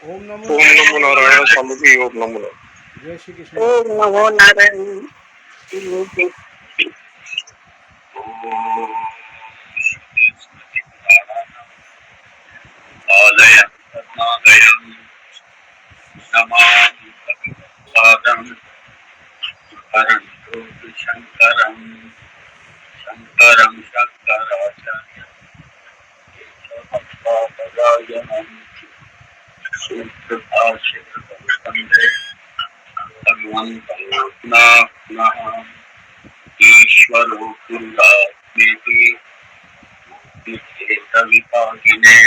ओम नमो नारायण स्वामी जी। ओम नमो नारायण। जय श्री कृष्ण। ओम नमो नारायण। शंकरं शंकरं शंकराचार्य वंदे भगवन्तं पुनः ईश्वरो गुरुरात्मेति विभागिने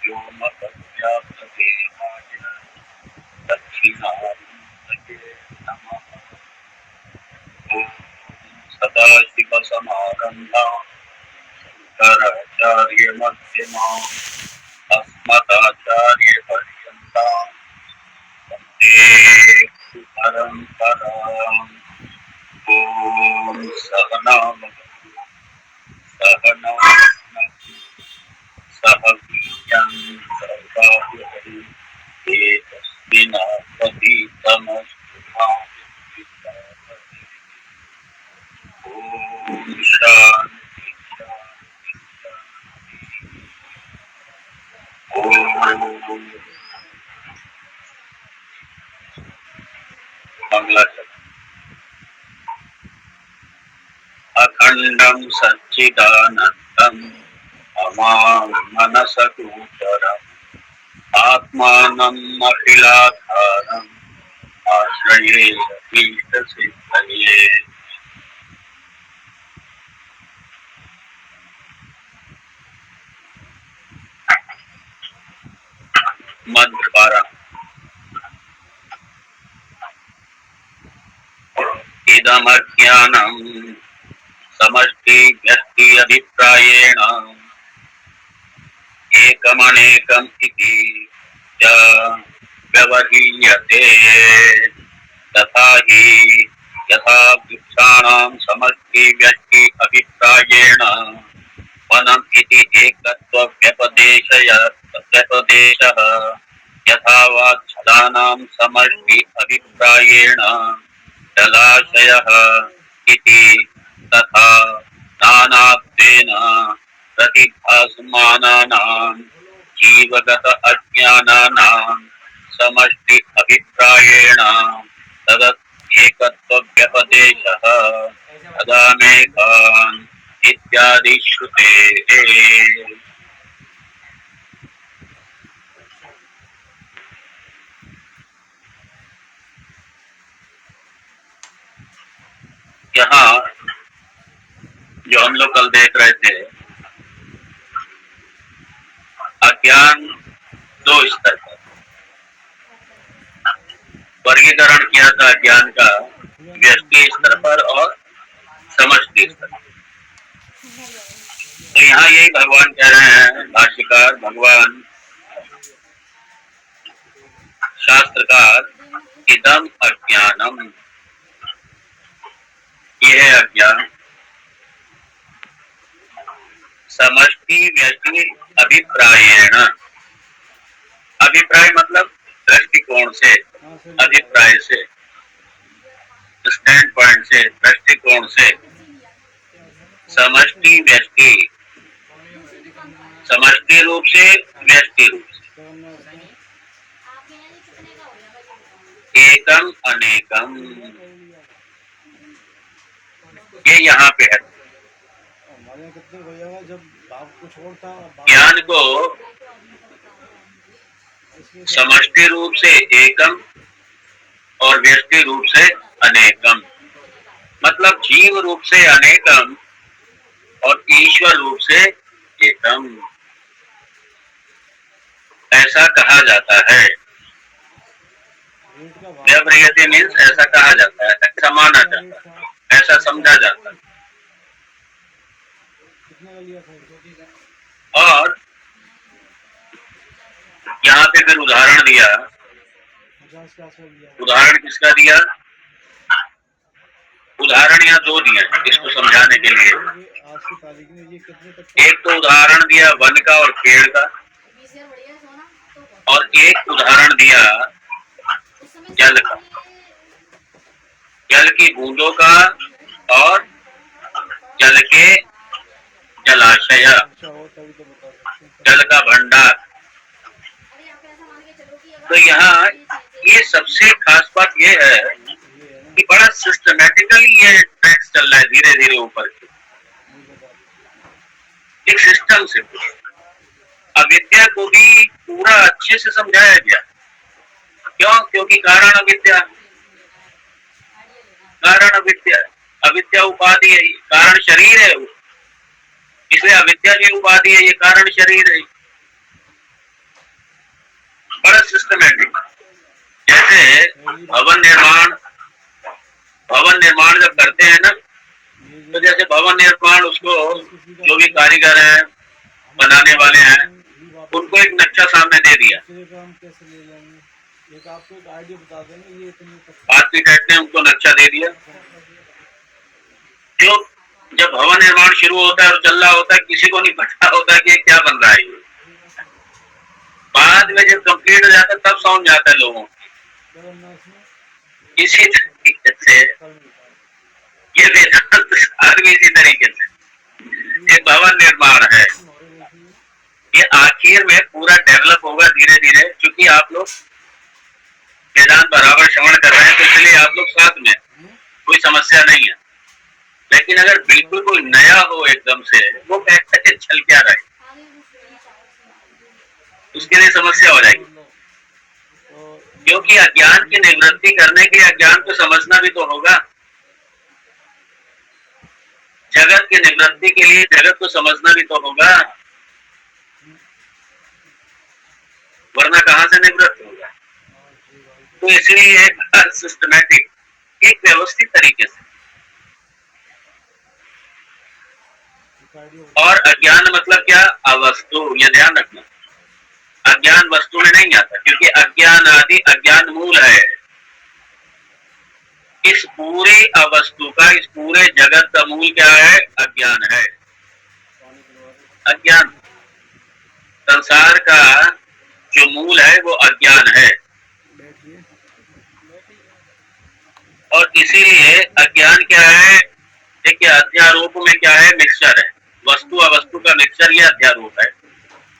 व्योमव्याप्तदेहाय दक्षिणामूर्तये नमः। ॐ सदाशिवसमारम्भां शङ्कराचार्यमध्यमाम् अस्मदाचार्यपर्यन्तां वन्दे परम्पराम्। ॐ सहना भवतु सहनौ भुनक्तु सह वीर्यं करवावहै तेजस्विनावधीतमस्तु मा विद्विषावहै। ॐ शान्ति शान्ति शान्ति। ॐ मंगलाचरण। अखंडं सच्चिदानंदं अमामनसगोचरम् आत्मानं अखिलाधारम् आश्रये अभीष्टसिद्धये। मंत्र 12। इदमज्ञानं समष्टि व्यक्ति अभिप्रायेण एकमनेकम् इति च व्यवह्रियते। तथा हि यथा वृक्षाणां समष्टि व्यक्ति अभिप्रायेण वनम् इति एकत्व व्यपदेशः यथा वा जलानां समष्टि अभिप्रायेण जलाशयः इति तथा नानात्वेन प्रतिभासमानानां जीवगत अज्ञानानां समष्टि अभिप्रायेण तदत् एकत्व व्यपदेशः तदानेकान् इत्यादि श्रुतेः। यहाँ जो हम लोग कल देख रहे थे, अज्ञान दो स्तर पर वर्गीकरण किया था ज्ञान का, व्यष्टि स्तर पर और समष्टि स्तर पर। तो यहाँ यही भगवान कह रहे हैं, भाष्यकार भगवान शास्त्रकार, इदम अज्ञानम, यह है अज्ञान। समष्टि व्यक्ति अभिप्रायेण, अभिप्राय मतलब दृष्टिकोण से, अभिप्राय से, स्टैंड पॉइंट से, दृष्टिकोण से, समष्टि व्यक्ति, समष्टि रूप से, व्यष्टि रूप से, एकम अनेकम, ये यहाँ पे है। ज्ञान को समष्टि रूप से एकम और व्यष्टि रूप से अनेकम, मतलब जीव रूप से अनेकम और ईश्वर रूप से एकम, ऐसा कहा जाता है। व्यवह्रियते मीन्स ऐसा कहा जाता है, ऐसा माना जाता है, ऐसा समझा जाता है। और यहाँ पे फिर उदाहरण दिया। उदाहरण किसका दिया? उदाहरण यहाँ दो दिए इसको समझाने के लिए। एक तो उदाहरण दिया वन का और पेड़ का, और एक उदाहरण दिया जल का, जल की बूंदों का और जल के जलाशय, जल का भंडार। तो यहाँ ये सबसे खास बात ये है कि बड़ा सिस्टमेटिकली ये ट्रैक्स चल रहा है धीरे धीरे ऊपर की, एक सिस्टम से। अविद्या को भी पूरा अच्छे से समझाया गया। क्यों? क्योंकि कारण अविद्या, कारण अविद्या, अविद्या उपाधि है, कारण शरीर है वो, इसलिए अविद्या भी उपाधि है, ये कारण शरीर है। बड़ा सिस्टमेटिक। जैसे भवन निर्माण जब करते हैं ना, तो जैसे भवन निर्माण उसको जो भी कारीगर हैं, बनाने वाले हैं, उनको एक नक्शा सामने दे दिया, आर्किटेक्ट ने उनको नक्शा दे दिया। जो जब भवन निर्माण शुरू होता है और चल रहा होता है, किसी को नहीं पता होता कि क्या बन रहा है। बाद में जब कंप्लीट हो जाता है तब समझ आता है लोगों को। इसी तरीके से ये वेदांत सार भी इसी तरीके से ये भवन निर्माण है, ये आखिर में पूरा डेवलप होगा धीरे धीरे। क्योंकि आप लोग वेदांत बराबर श्रवण कर रहे हैं, तो इसलिए आप लोग साथ में, कोई समस्या नहीं है। लेकिन अगर बिल्कुल कोई नया हो एकदम से, वो कहता है चल क्या रहा है, उसके लिए समस्या हो जाएगी। क्योंकि अज्ञान की निवृत्ति करने के लिए अज्ञान को समझना भी तो होगा। जगत की निवृत्ति के लिए जगत को समझना भी तो होगा, वरना कहां से निवृत्त होगा। तो इसलिए एक सिस्टमैटिक, एक व्यवस्थित तरीके से। और अज्ञान मतलब क्या? अवस्तु, ये ध्यान रखना। अज्ञान वस्तु में नहीं आता, क्योंकि अज्ञान आदि, अज्ञान मूल है। इस पूरी अवस्तु का, इस पूरे जगत का मूल क्या है? अज्ञान है। अज्ञान, संसार का जो मूल है वो अज्ञान है। और इसीलिए अज्ञान क्या है? देखिए, अध्यारोप में क्या है? मिक्सचर है। वस्तु अवस्तु का मिक्सचर, ये अध्यारोप है।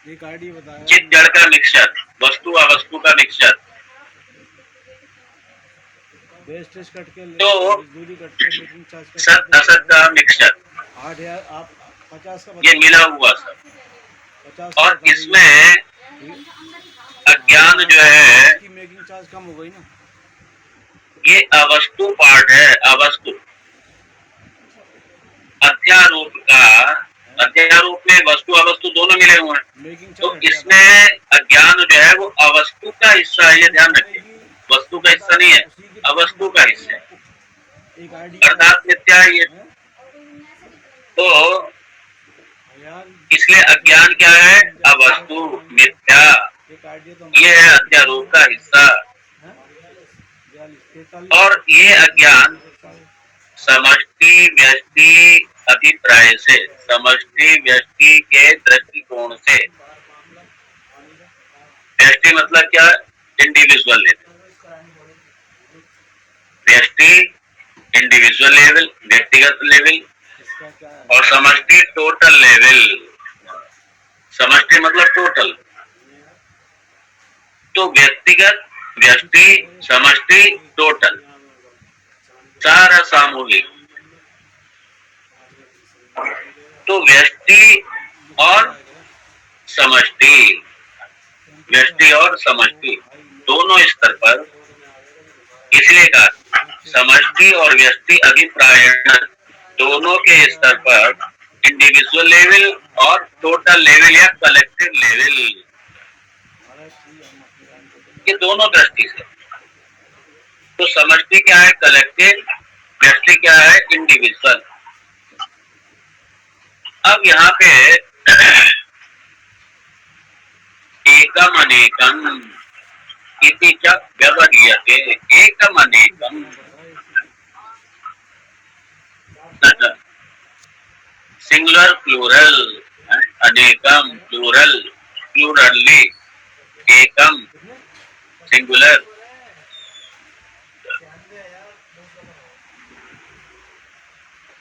चित जड़ का मिक्सचर, वस्तु अवस्तु का मिक्सचर। तो सत असत का मिक्सचर, ये मिला हुआ सब। और इसमें अज्ञान जो है, ये अवस्तु पार्ट है। अवस्तु अध्यारोप का, अध्यारोप में वस्तु अवस्तु दोनों मिले हुए हैं। तो इसमें अज्ञान जो है वो अवस्तु का हिस्सा है, ये ध्यान रखिए। वस्तु का हिस्सा नहीं है, अवस्तु का हिस्सा है, अर्थात मिथ्या है ये। तो इसलिए अज्ञान क्या है? अवस्तु, मिथ्या, ये है अध्यारोप का हिस्सा। और ये अज्ञान समष्टि व्यष्टि अभिप्राय से, समष्टि व्यष्टि के दृष्टिकोण से, व्यष्टि मतलब क्या? इंडिविजुअल लेवल, व्यष्टि इंडिविजुअल लेवल, व्यक्तिगत लेवल, और समष्टि टोटल लेवल। समष्टि मतलब टोटल। तो व्यक्तिगत, व्यष्टि, समष्टि, टोटल, सारा सामूहिक। तो व्यष्टि और समष्टि, व्यष्टि और समष्टि दोनों स्तर पर, इसलिए कहा समष्टि और व्यष्टि अभिप्रायण दोनों के स्तर पर, इंडिविजुअल लेवल और टोटल लेवल या कलेक्टिव लेवल, ये दोनों दृष्टि से। तो समष्टि क्या है? कलेक्टिव। व्यष्टि क्या है? इंडिविजुअल। अब यहाँ पे एकम अनेकम इति च व्यवह्रियते। एकम अनेकम, सिंगुलर प्लूरल, अनेकम प्लूरल, प्लूरली। एकम सिंगुलर।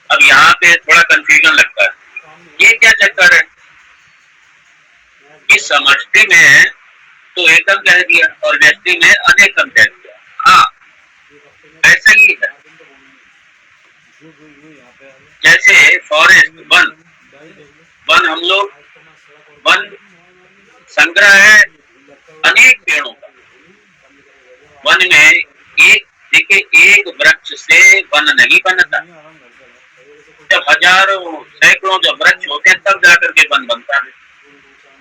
अब यहाँ पे थोड़ा कंफ्यूजन लगता है, ये क्या चक्कर है कि समष्टि में तो एकम कह दिया और व्यष्टि में अनेकम कह दिया। हाँ, ऐसा ही है। जैसे फॉरेस्ट, वन, वन हम लोग, वन संग्रह है अनेक पेड़ों का। वन में एक, देखिए, एक वृक्ष से वन नहीं बनता, जब हजारों सैकड़ों जब वृक्ष होते हैं तब जाकर के वन बनता है।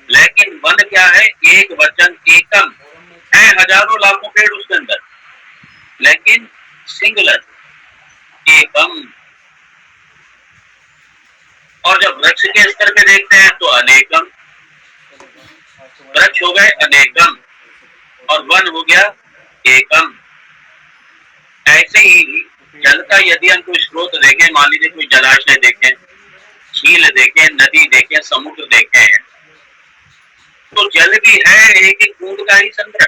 लेकिन वन क्या है? एक वचन, एकम है, हजारों लाखों पेड़ उसके अंदर, लेकिन सिंगुलर, एकम। और जब वृक्ष के स्तर पे देखते हैं तो अनेकम, वृक्ष हो गए अनेकम और वन हो गया एकम। ऐसे ही जल का यदि हम कोई स्रोत देखें, मान लीजिए कोई जलाशय देखें, झील देखें, नदी देखें, समुद्र देखें, तो जल भी है एक एक बूंद का ही संग्रह,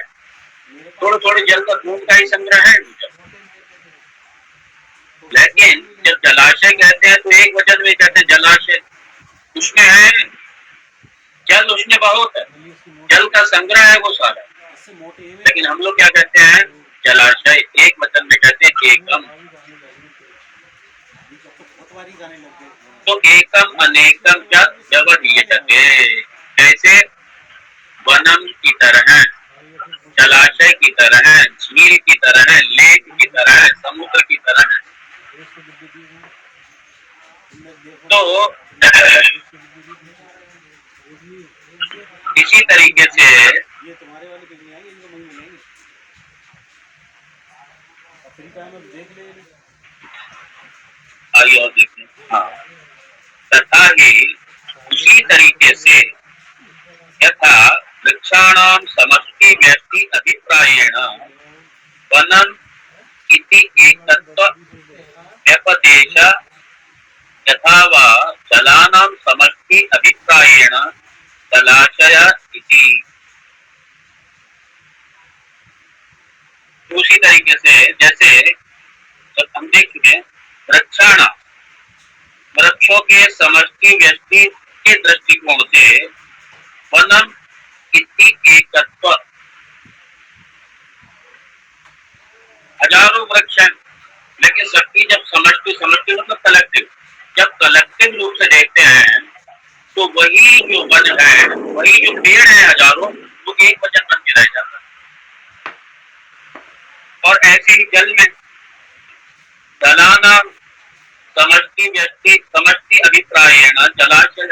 थोड़े थोड़े जल का बूंद का ही संग्रह है। लेकिन जब जलाशय कहते हैं तो एक वचन में कहते हैं जलाशय, उसमें है जल, उसमें बहुत है, जल का संग्रह है वो सारा। लेकिन हम लोग क्या कहते हैं? जलाशय, एक वचन में कहते हैं एकम। तो एकम अनेकम क्या व्यवधीयते, जैसे वनम की तरह, जलाशय की तरह, झील की तरह, लेक की तरह, समुद्र की तरह। तो इसी तरीके से आइए और देखें। हाँ, तथा ही उसी तरीके से यथा वृक्षाणाम समष्टि व्यष्टि अभिप्रायेण वनम इति एकत्व व्यपदेश, यथा वा जलानां समष्टि अभिप्रायेण जलाशय इति। उसी तरीके से जैसे जब हम देख चुके हैं वृक्षाणाम, वृक्षों के समष्टि व्यष्टि के दृष्टिकोण से वनम इति एकत्व, हजारों वृक्ष हैं, लेकिन सबकी जब समष्टि, समष्टि मतलब कलेक्टिव, जब कलेक्टिव रूप से देखते हैं तो वही जो वन है, वही जो पेड़ है हजारों, वो एक वचन बन के रह जाता है। और ऐसे ही जल में जलाना समष्टि व्यष्टि समष्टि अभिप्रायेण जलाशय,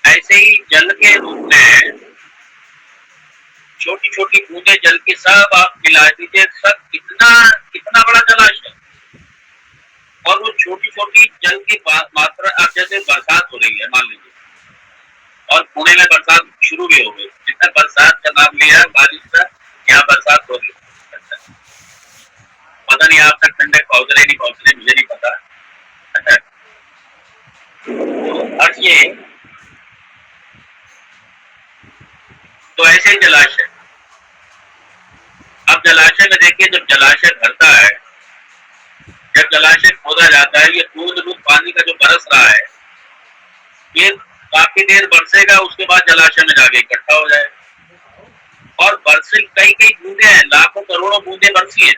ऐसे ही जल के रूप में छोटी छोटी बूंदे जल की सब आप मिला दीजिए, सब कितना कितना बड़ा जलाशय। और वो छोटी छोटी जल की मात्रा, अब जैसे बरसात हो रही है मान लीजिए, और पुणे में बरसात शुरू भी हो गई, जितना बरसात का नाम लिया बारिश का, यहाँ बरसात हो रही है। पता नहीं आप तक ठंडे पहुंच रहे नहीं पहुंच रहे, मुझे नहीं पता। और ये तो ऐसे ही जलाशय, अब जलाशय में देखिए, जब जलाशय भरता है, जब जलाशय खोदा जाता है, ये बूंद बूंद पानी का जो बरस रहा है, ये काफी देर बरसेगा, उसके बाद जलाशय में जाके इकट्ठा हो जाएगा। और बरसे कई कई बूंदे हैं, लाखों करोड़ों बूंदे बरसी हैं,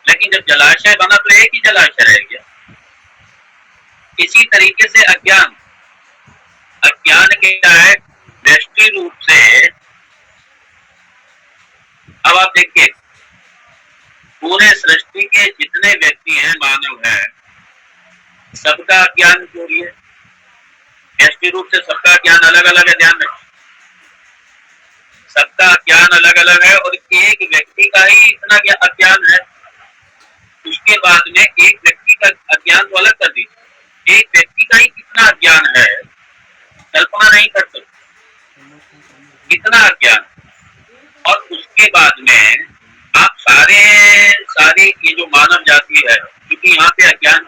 लेकिन जब जलाशय बना तो एक ही जलाशय रह गया। इसी तरीके से अज्ञान, अज्ञान क्या है? व्यष्टि रूप से, अब आप देखिए पूरे सृष्टि के जितने व्यक्ति हैं, मानव हैं, सबका ज्ञान चोरी है। व्यष्टि रूप से सबका ज्ञान अलग अलग है, ध्यान रखिए, सबका ज्ञान अलग अलग है। और एक व्यक्ति का ही इतना अज्ञान है, उसके बाद में एक व्यक्ति का अज्ञान तो अलग कर दीजिए, एक व्यक्ति का ही कितना अज्ञान है, कल्पना नहीं कर सकते कितना अज्ञान। और उसके बाद में आप सारे ये जो मानव जाति है, क्योंकि यहाँ पे अज्ञान,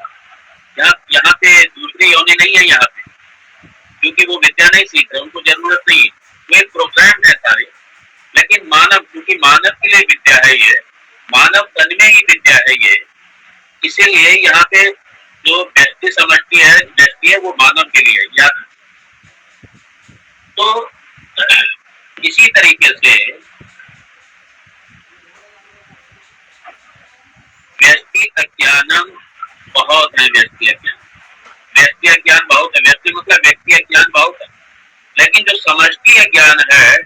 यहाँ पे दूसरी योनि नहीं है, यहाँ पे क्योंकि वो विद्या नहीं सीख रहे, उनको जरूरत नहीं है, वो एक प्रोग्राम है सारे। है ये, मानव तन में ही विद्या है ये। इसीलिए यहाँ पे जो व्यक्ति समष्टि है, व्यक्ति है, वो मानव के लिए याद। तो इसी तरीके से व्यक्ति अज्ञानम बहुत है, व्यक्ति अज्ञान बहुत है, व्यक्ति मतलब व्यक्ति अज्ञान बहुत है, लेकिन जो समष्टि अज्ञान है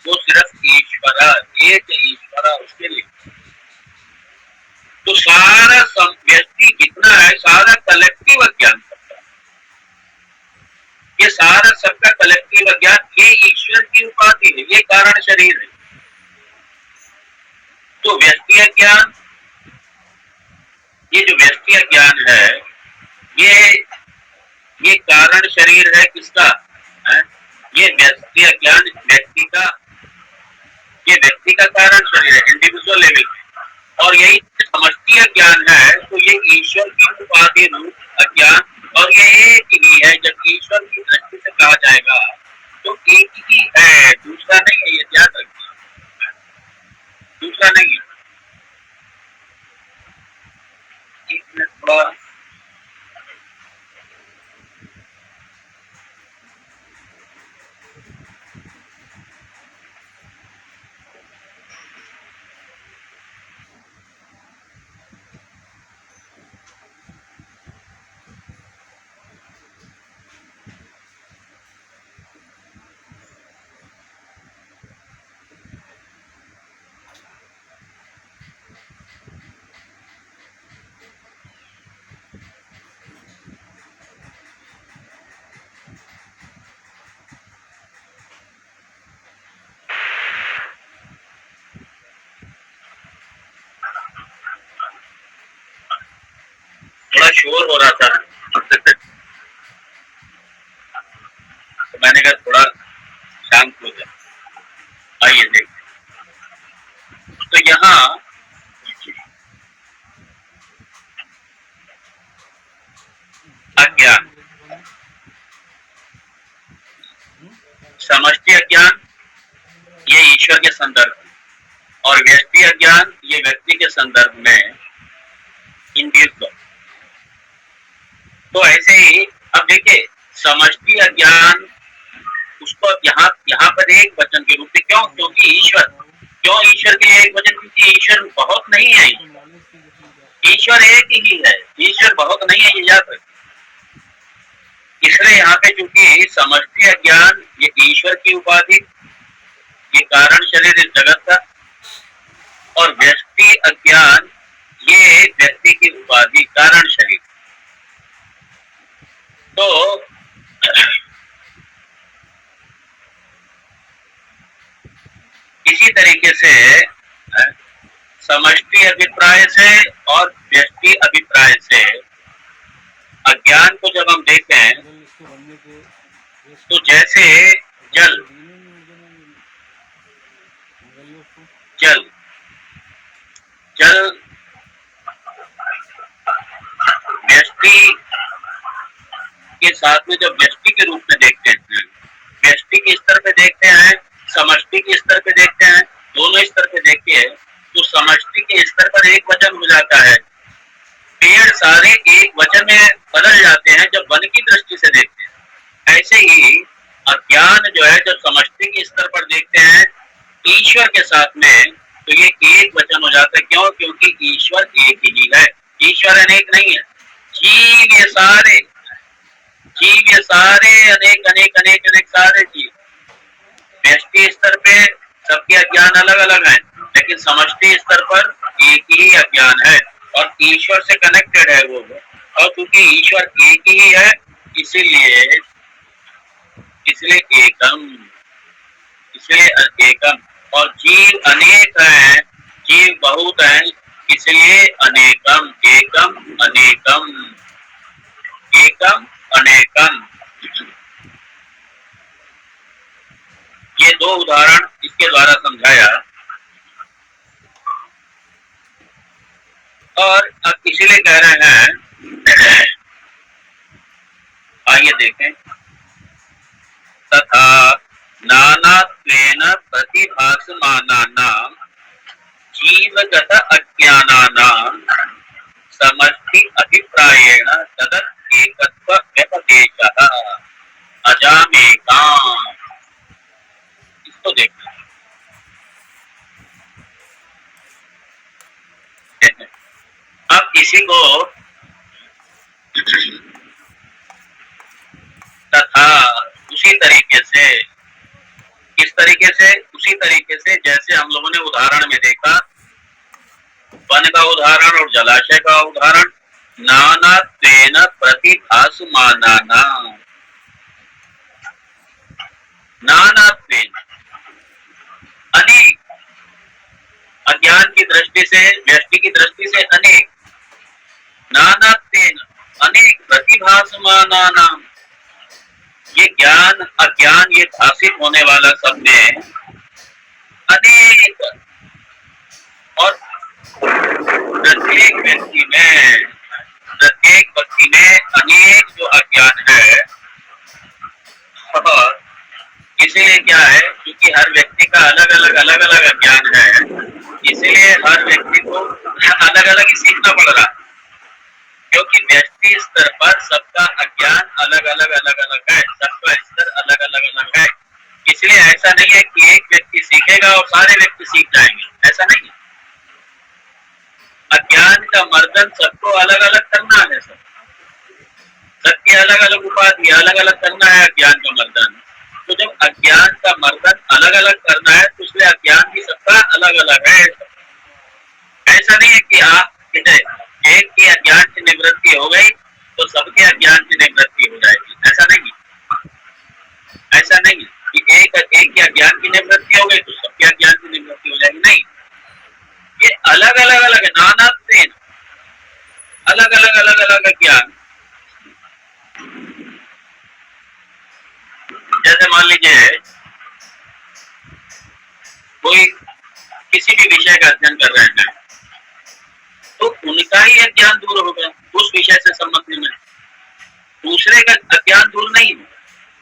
वो सिर्फ ईश्वर, एक ईश्वर उसके लिए। तो सारा व्यक्ति जितना है सारा कलेक्टिव अज्ञान करता है, ये सारा सबका कलेक्टिव अज्ञान, ये ईश्वर की उपाधि है, ये कारण शरीर है। तो व्यक्ति अज्ञान, ये जो व्यक्ति अज्ञान है ये कारण शरीर है किसका है? ये व्यक्ति अज्ञान व्यक्ति का कारण शरीर है, इंडिविजुअल लेवल पे। और यही समष्टि अज्ञान है, तो ये ईश्वर की उपाधि रूप अज्ञान, और ये एक ही है। जब ईश्वर की दृष्टि से कहा जाएगा तो एक ही है, दूसरा नहीं है, ये याद रखना, दूसरा नहीं है। एक मिनट थोड़ा शोर हो रहा था तो मैंने कहा थोड़ा शांत हो जाए। आइए देखते, तो यहाँ अज्ञान, समष्टि अज्ञान ये ईश्वर के संदर्भ, और व्यक्ति अज्ञान ये व्यक्ति के संदर्भ में इंडिविजुअल। तो ऐसे ही अब देखिए समष्टि अज्ञान, उसको यहाँ पर एक वचन के रूप में, क्यों? क्योंकि ईश्वर, क्यों ईश्वर के एक वचन? क्योंकि ईश्वर बहुत नहीं है, ईश्वर एक ही है, ईश्वर बहुत नहीं है, ये याद रखिए। इसलिए यहाँ पे चूंकि समष्टि अज्ञान ये ईश्वर की उपाधि, ये कारण शरीर इस जगत का, और व्यक्ति अज्ञान ये व्यक्ति की उपाधि कारण शरीर। तो इसी तरीके से समष्टि अभिप्राय से और व्यक्ति अभिप्राय से अज्ञान को जब हम देखें तो जैसे जल जल जल व्यक्ति के साथ में जब व्यक्ति के रूप में देखते हैं, व्यक्ति के स्तर पे देखते हैं, समष्टि के स्तर पे देखते हैं, दोनों स्तर पे देखिए तो समष्टि के स्तर पर एक वचन हो जाता है, पेड़ सारे एक वचन में बदल जाते हैं जब वन की दृष्टि से देखते हैं। ऐसे ही अज्ञान जो है जब समष्टि के स्तर पर देखते हैं ईश्वर के साथ में, तो ये एक वचन हो जाता है। क्यों? क्योंकि ईश्वर एक ही है, ईश्वर अनेक नहीं है। जीव ये सारे अनेक अनेक अनेक अनेक सारे जीव, व्यष्टि स्तर पे सबके अज्ञान अलग अलग हैं, लेकिन समष्टि स्तर पर एक ही अज्ञान है और ईश्वर से कनेक्टेड है वो। और क्योंकि ईश्वर एक ही है इसीलिए एकम, और जीव अनेक हैं, जीव बहुत हैं, इसलिए अनेकम। एकम अनेकम, एकम अनेकम। ये दो उदाहरण इसके द्वारा समझाया। और अब इसीलिए कह रहे हैं, आइए देखें, तथा नानात्वेन प्रतिभासमानानां अंतर्गत अज्ञानानां समष्टि अभिप्रायेण तदत् एकत्व व्यपदेशः अजामेकाम्। इसको देखो, अब इसी को तथा उसी तरीके से, किस तरीके से? उसी तरीके से जैसे हम लोगों ने उदाहरण में देखा, वन का उदाहरण और जलाशय का उदाहरण, नानात्वेन प्रतिभासमानानां, नानात्वेन अनेक, अज्ञान की दृष्टि से, व्यष्टि की दृष्टि से अनेक, नानात्वेन अनेक, प्रतिभासमानानां, ये ज्ञान अज्ञान ये भाषित होने वाला सब में अनेक, और प्रत्येक व्यक्ति में अनेक जो अज्ञान है, और इसीलिए क्या है, क्योंकि हर व्यक्ति का अलग अलग अज्ञान है, इसीलिए हर व्यक्ति को अलग अलग ही सीखना पड़ रहा है, क्योंकि व्यक्ति स्तर पर सबका अज्ञान अलग अलग है, सबका स्तर अलग अलग है। इसलिए ऐसा नहीं है कि एक व्यक्ति सीखेगा और सारे व्यक्ति सीख जाएंगे, ऐसा नहीं है। अज्ञान का मर्दन सबको अलग अलग करना है, सबकी अलग अलग उपाधि अलग अलग करना है अज्ञान का मर्दन। तो जब अज्ञान का मर्दन अलग अलग करना है तो इसलिए अज्ञान भी सबका अलग अलग है। ऐसा नहीं है कि आप एक की अज्ञान की निवृत्ति हो गई तो सबके अज्ञान की निवृत्ति हो जाएगी, ऐसा नहीं, ऐसा नहीं कि एक की अज्ञान की निवृत्ति हो गई तो सबके अज्ञान की निवृत्ति हो जाएगी, नहीं, ये अलग अलग नानात्वेन अलग अलग अज्ञान। जैसे मान लीजिए कोई किसी भी विषय का अध्ययन कर रहे हैं तो उनका ही अज्ञान दूर हो गया उस विषय से संबंधित में, दूसरे का अज्ञान दूर नहीं है,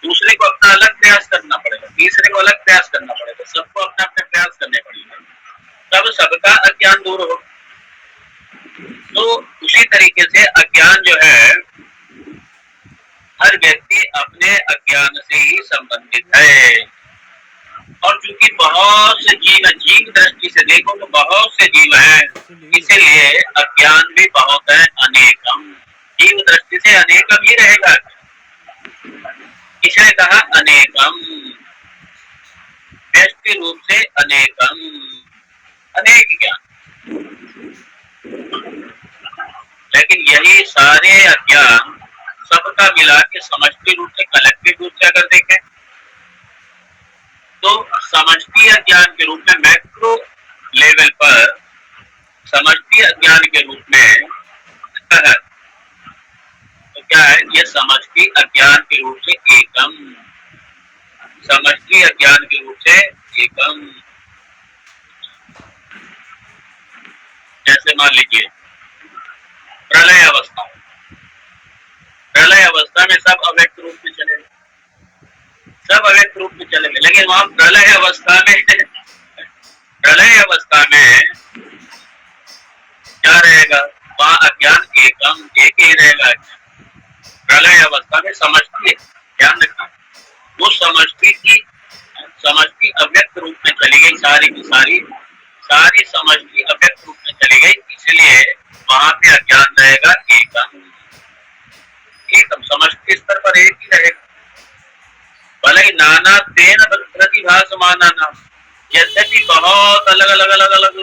दूसरे को अपना अलग प्रयास करना पड़ेगा, तीसरे को अलग प्रयास करना पड़ेगा, सबको अपना अपना प्रयास करने पड़ेगा, तब सबका अज्ञान दूर हो। तो उसी तरीके से अज्ञान जो है हर व्यक्ति अपने अज्ञान से ही संबंधित है, और चूंकि बहुत से जीव दृष्टि से देखो तो बहुत से जीव हैं, इसीलिए अज्ञान भी बहुत है, अनेकम, जीव दृष्टि से अनेकम ही रहेगा, इसलिए कहा अनेकम, व्यष्टि रूप से अनेकम, अनेक ज्ञान। लेकिन यही सारे अज्ञान सबका मिला के समष्टि रूप से, कलेक्टिव रूप से अगर देखें तो समष्टि अज्ञान के रूप में, मैक्रो लेवल पर समष्टि अज्ञान के रूप में तो क्या है, ये समष्टि अज्ञान के रूप से एकम, समष्टि अज्ञान के रूप से एकम। जैसे मान लीजिए प्रलय अवस्था, प्रलय अवस्था में सब अव्यक्त रूप में चले, सब अव्यक्त रूप में चले गए, लेकिन वहां प्रलय अवस्था में क्या रहेगा, वहां अज्ञान एकम, एक ही रहेगा। प्रलय अवस्था में समष्टि, ध्यान रखना, वो समष्टि अव्यक्त रूप में चली गई, सारी की सारी समष्टि अव्यक्त रूप में चली गई, इसलिए वहां पे अज्ञान रहेगा एकम, एकम, समष्टि स्तर पर एक ही रहेगा। भले ही नाना तेन प्रतिभासमानानां, यद्यपि बहुत अलग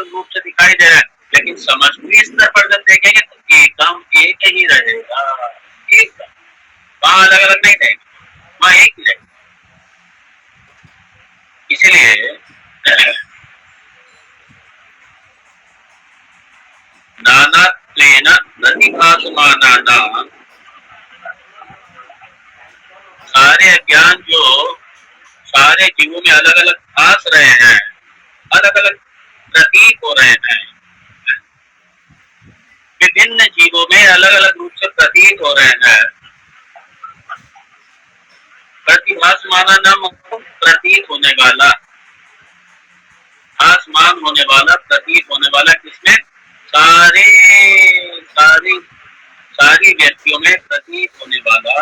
रूप से दिखाई दे रहा है, लेकिन समष्टि स्तर पर जब देखेंगे तो एकम, एक ही रहेगा, एक, वहां अलग अलग नहीं रहेगा, वहां एक ही रहेगा। इसलिए नानात्वेन प्रतिभासमानानां, सारे अज्ञान जो सारे जीवों में अलग अलग भास रहे हैं, अलग अलग प्रतीक हो रहे हैं, विभिन्न जीवों में अलग अलग रूप से प्रतीत हो रहे हैं। प्रतिभासमानानां प्रतीत होने वाला, भासमान होने वाला, प्रतीत होने वाला किस सारे सारी सारी व्यक्तियों में प्रतीत होने वाला,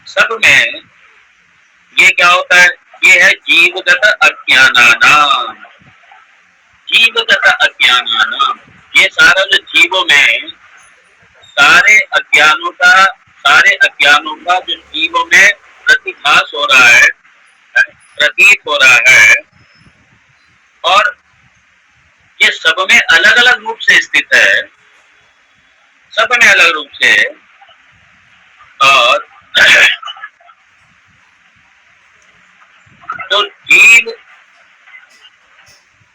सब में ये क्या होता है? ये है जीवगत अज्ञानानाम। जीवगत अज्ञानानाम, ये सारा जो जीवों में सारे अज्ञानों का जो जीवों में प्रतिभास हो रहा है, प्रतीत हो रहा है, और ये सब में अलग अलग रूप से स्थित है, सब में अलग रूप से। और तो जीव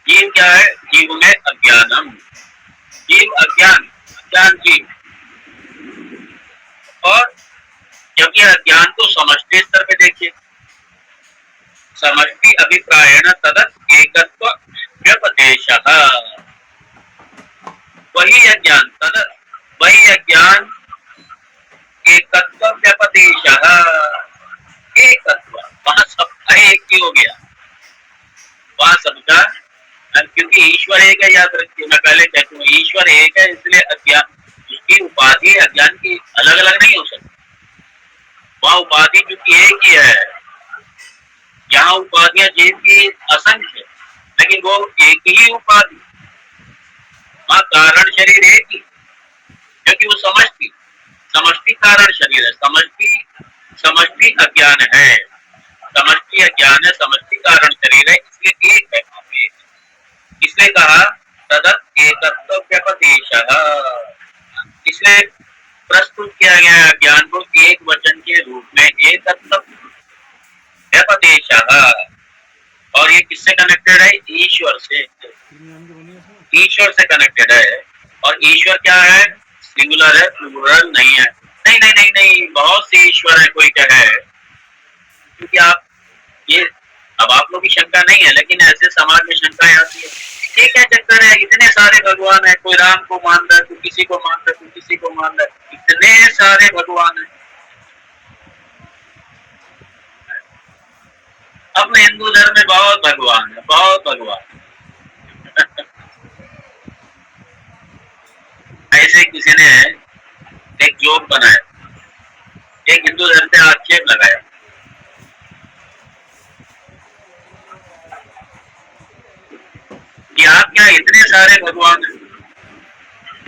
क्या है? जीव में अज्ञानम, जीव अज्ञान जीव। और जब ये अज्ञान को समष्टि स्तर पे देखिए, समष्टि अभिप्रायण तदत् एकत्व व्यपदेशः, वही अज्ञान तदत्, वही अज्ञान एकत्व व्यपदेशः, एकत्व, वहां सबका एक ही हो गया, वहां सबका, क्योंकि ईश्वर एक है, याद रखिए, मैं पहले कहता हूँ ईश्वर एक है, इसलिए अज्ञान, उसकी उपाधि अज्ञान की अलग अलग नहीं हो सकती। वह उपाधि क्योंकि एक ही है, यहाँ उपाधियां जीव की असंख्य, लेकिन वो एक ही उपाधि, वहाँ कारण शरीर एक ही, क्योंकि वो समष्टि कारण शरीर है, समष्टि अज्ञान है, समष्टि अज्ञान है, समष्टि कारण शरीर है, इसलिए एक है, इसलिए कहा तदत् एकत्व व्यपदेशः, इसलिए प्रस्तुत किया गया अज्ञान को एक वचन के रूप में एकत्व व्यपदेशः। और ये किससे कनेक्टेड है? ईश्वर से, ईश्वर से कनेक्टेड है। और ईश्वर क्या है? सिंगुलर है, प्लूरल नहीं है। नहीं नहीं नहीं नहीं, बहुत से ईश्वर है, कोई कहे, क्योंकि आप ये, अब आप लोग की शंका नहीं है, लेकिन ऐसे समाज में शंकाएं आती है, ये क्या चक्कर है, इतने सारे भगवान है, कोई राम को मान रहा है, कोई किसी को मान रहा है, कोई किसी को मान रहा है, इतने सारे भगवान है। अपने हिंदू धर्म में बहुत भगवान है, बहुत भगवान। ऐसे किसी ने एक जोक बनाया, एक हिंदू धर्म पे आक्षेप लगाया, कि आप क्या इतने सारे भगवान हैं,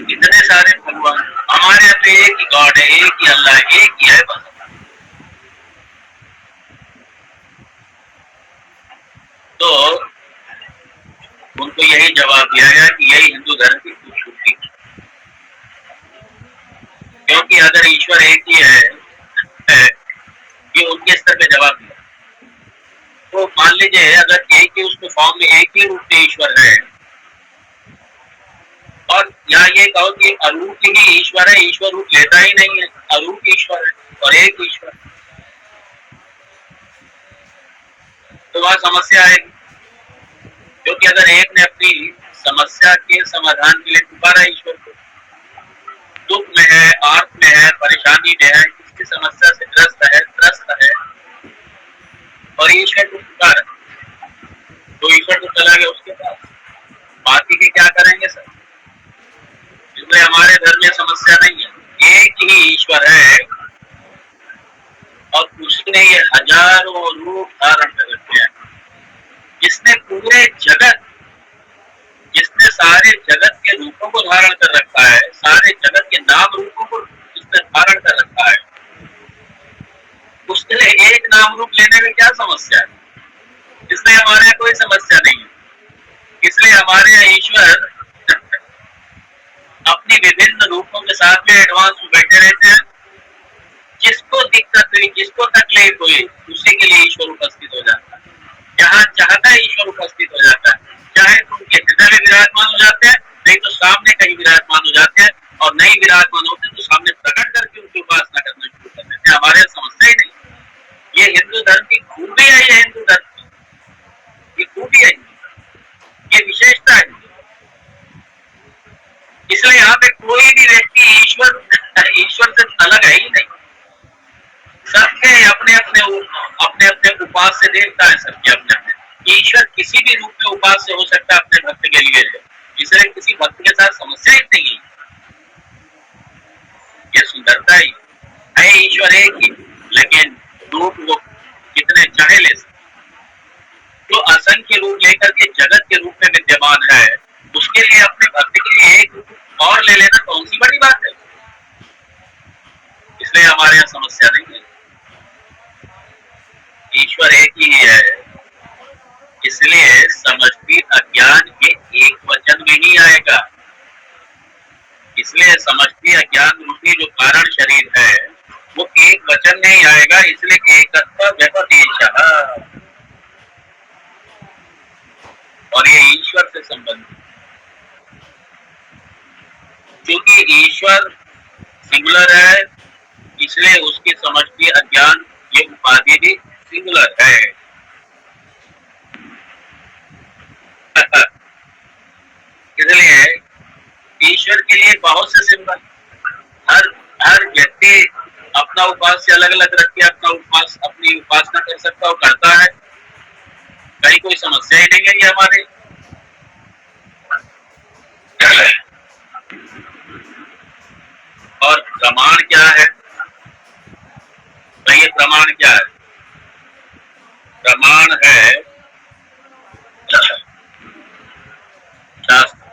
इतने सारे भगवान, हमारे यहाँ पे एक ही गॉड है, एक ही अल्लाह, एक ही है बस। तो उनको यही जवाब दिया गया कि यही हिंदू धर्म की खूबसूरती है, क्योंकि अगर ईश्वर एक ही है, ये उनके स्तर पे जवाब दिया, तो मान लीजिए अगर एक ही उसके फॉर्म में एक ही रूप में ईश्वर है, और यहाँ ये कहो कि अरूप ही ईश्वर है, ईश्वर रूप लेता ही नहीं है, अरूप ईश्वर है और एक ईश्वर, तो वह समस्या आएगी। क्योंकि अगर एक ने अपनी समस्या के समाधान के लिए पुकारा ईश्वर को, दुख में है, आर्त में है, परेशानी में है, किसी समस्या से त्रस्त है, और ईश्वर को पुकारा, तो ईश्वर तो चला गया उसके पास, बाकी के क्या करेंगे सर? इसलिए हमारे धर्म में समस्या नहीं है, एक ही ईश्वर है, और उसने ये हजारों रूप धारण कर रखे हैं, जिसने पूरे जगत, जिसने सारे जगत के रूपों को धारण कर रखा है, सारे जगत के नाम रूपों को जिसने धारण कर रखा है, उसके लिए एक नाम रूप लेने में क्या समस्या है? इसलिए हमारे यहाँ कोई समस्या नहीं है। इसलिए हमारे यहाँ ईश्वर अपनी विभिन्न रूपों के साथ में एडवांस में बैठे रहते हैं, जिसको दिक्कत हुई, जिसको तकलीफ हुई, उसी के लिए ईश्वर उपस्थित हो जाता है, जहाँ चाहता है ईश्वर उपस्थित हो जाता है, चाहे तो उनके हृदय में विराजमान हो जाते हैं, नहीं तो सामने कहीं विराजमान हो जाते हैं, और नहीं विराजमान होते तो सामने प्रकट करके उनकी उपासना करना शुरू कर देते हैं। हमारे समस्या ही नहीं, ये हिंदू धर्म की खूबी है, ये हिंदू धर्म की खूबी है, ये विशेषता है। इसलिए यहाँ पे कोई भी व्यक्ति ईश्वर से अलग है ही नहीं, सबके अपने अपने उपास्य देवता है, सबके अपने अपने। ईश्वर किसी भी रूप में उपास्य हो सकता है अपने भक्त के लिए, इसलिए किसी भक्त के साथ समस्या ही नहीं है। ये सुंदरता ही है। ईश्वर एक ही, लेकिन रूप वो कितने चाहे ले सकते। जो असंख्य रूप लेकर के जगत के रूप में विद्यमान है, उसके लिए अपने भक्त के लिए एक रूप और ले लेना कौन सी बड़ी बात है। इसलिए हमारे यहाँ समस्या नहीं है। ईश्वर एक ही है, इसलिए समष्टि अज्ञान के एक वचन में ही आएगा। इसलिए समष्टि अज्ञान रूपी जो कारण शरीर है वो एक वचन में ही आएगा। इसलिए एकत्व व्यपदेशः, और ये ईश्वर से संबंधित, क्योंकि ईश्वर सिंगुलर है, इसलिए उसकी समष्टि अज्ञान ये उपाधि भी सिंगुलर है। इसलिए ईश्वर के लिए बहुत से सिंबल, हर व्यक्ति अपना उपास्य अलग अलग रख के अपनी उपासना कर सकता और करता है। कहीं कोई समस्या ही नहीं है ये हमारे। और प्रमाण क्या है? तो ये प्रमाण क्या है? प्रमाण है शास्त्र।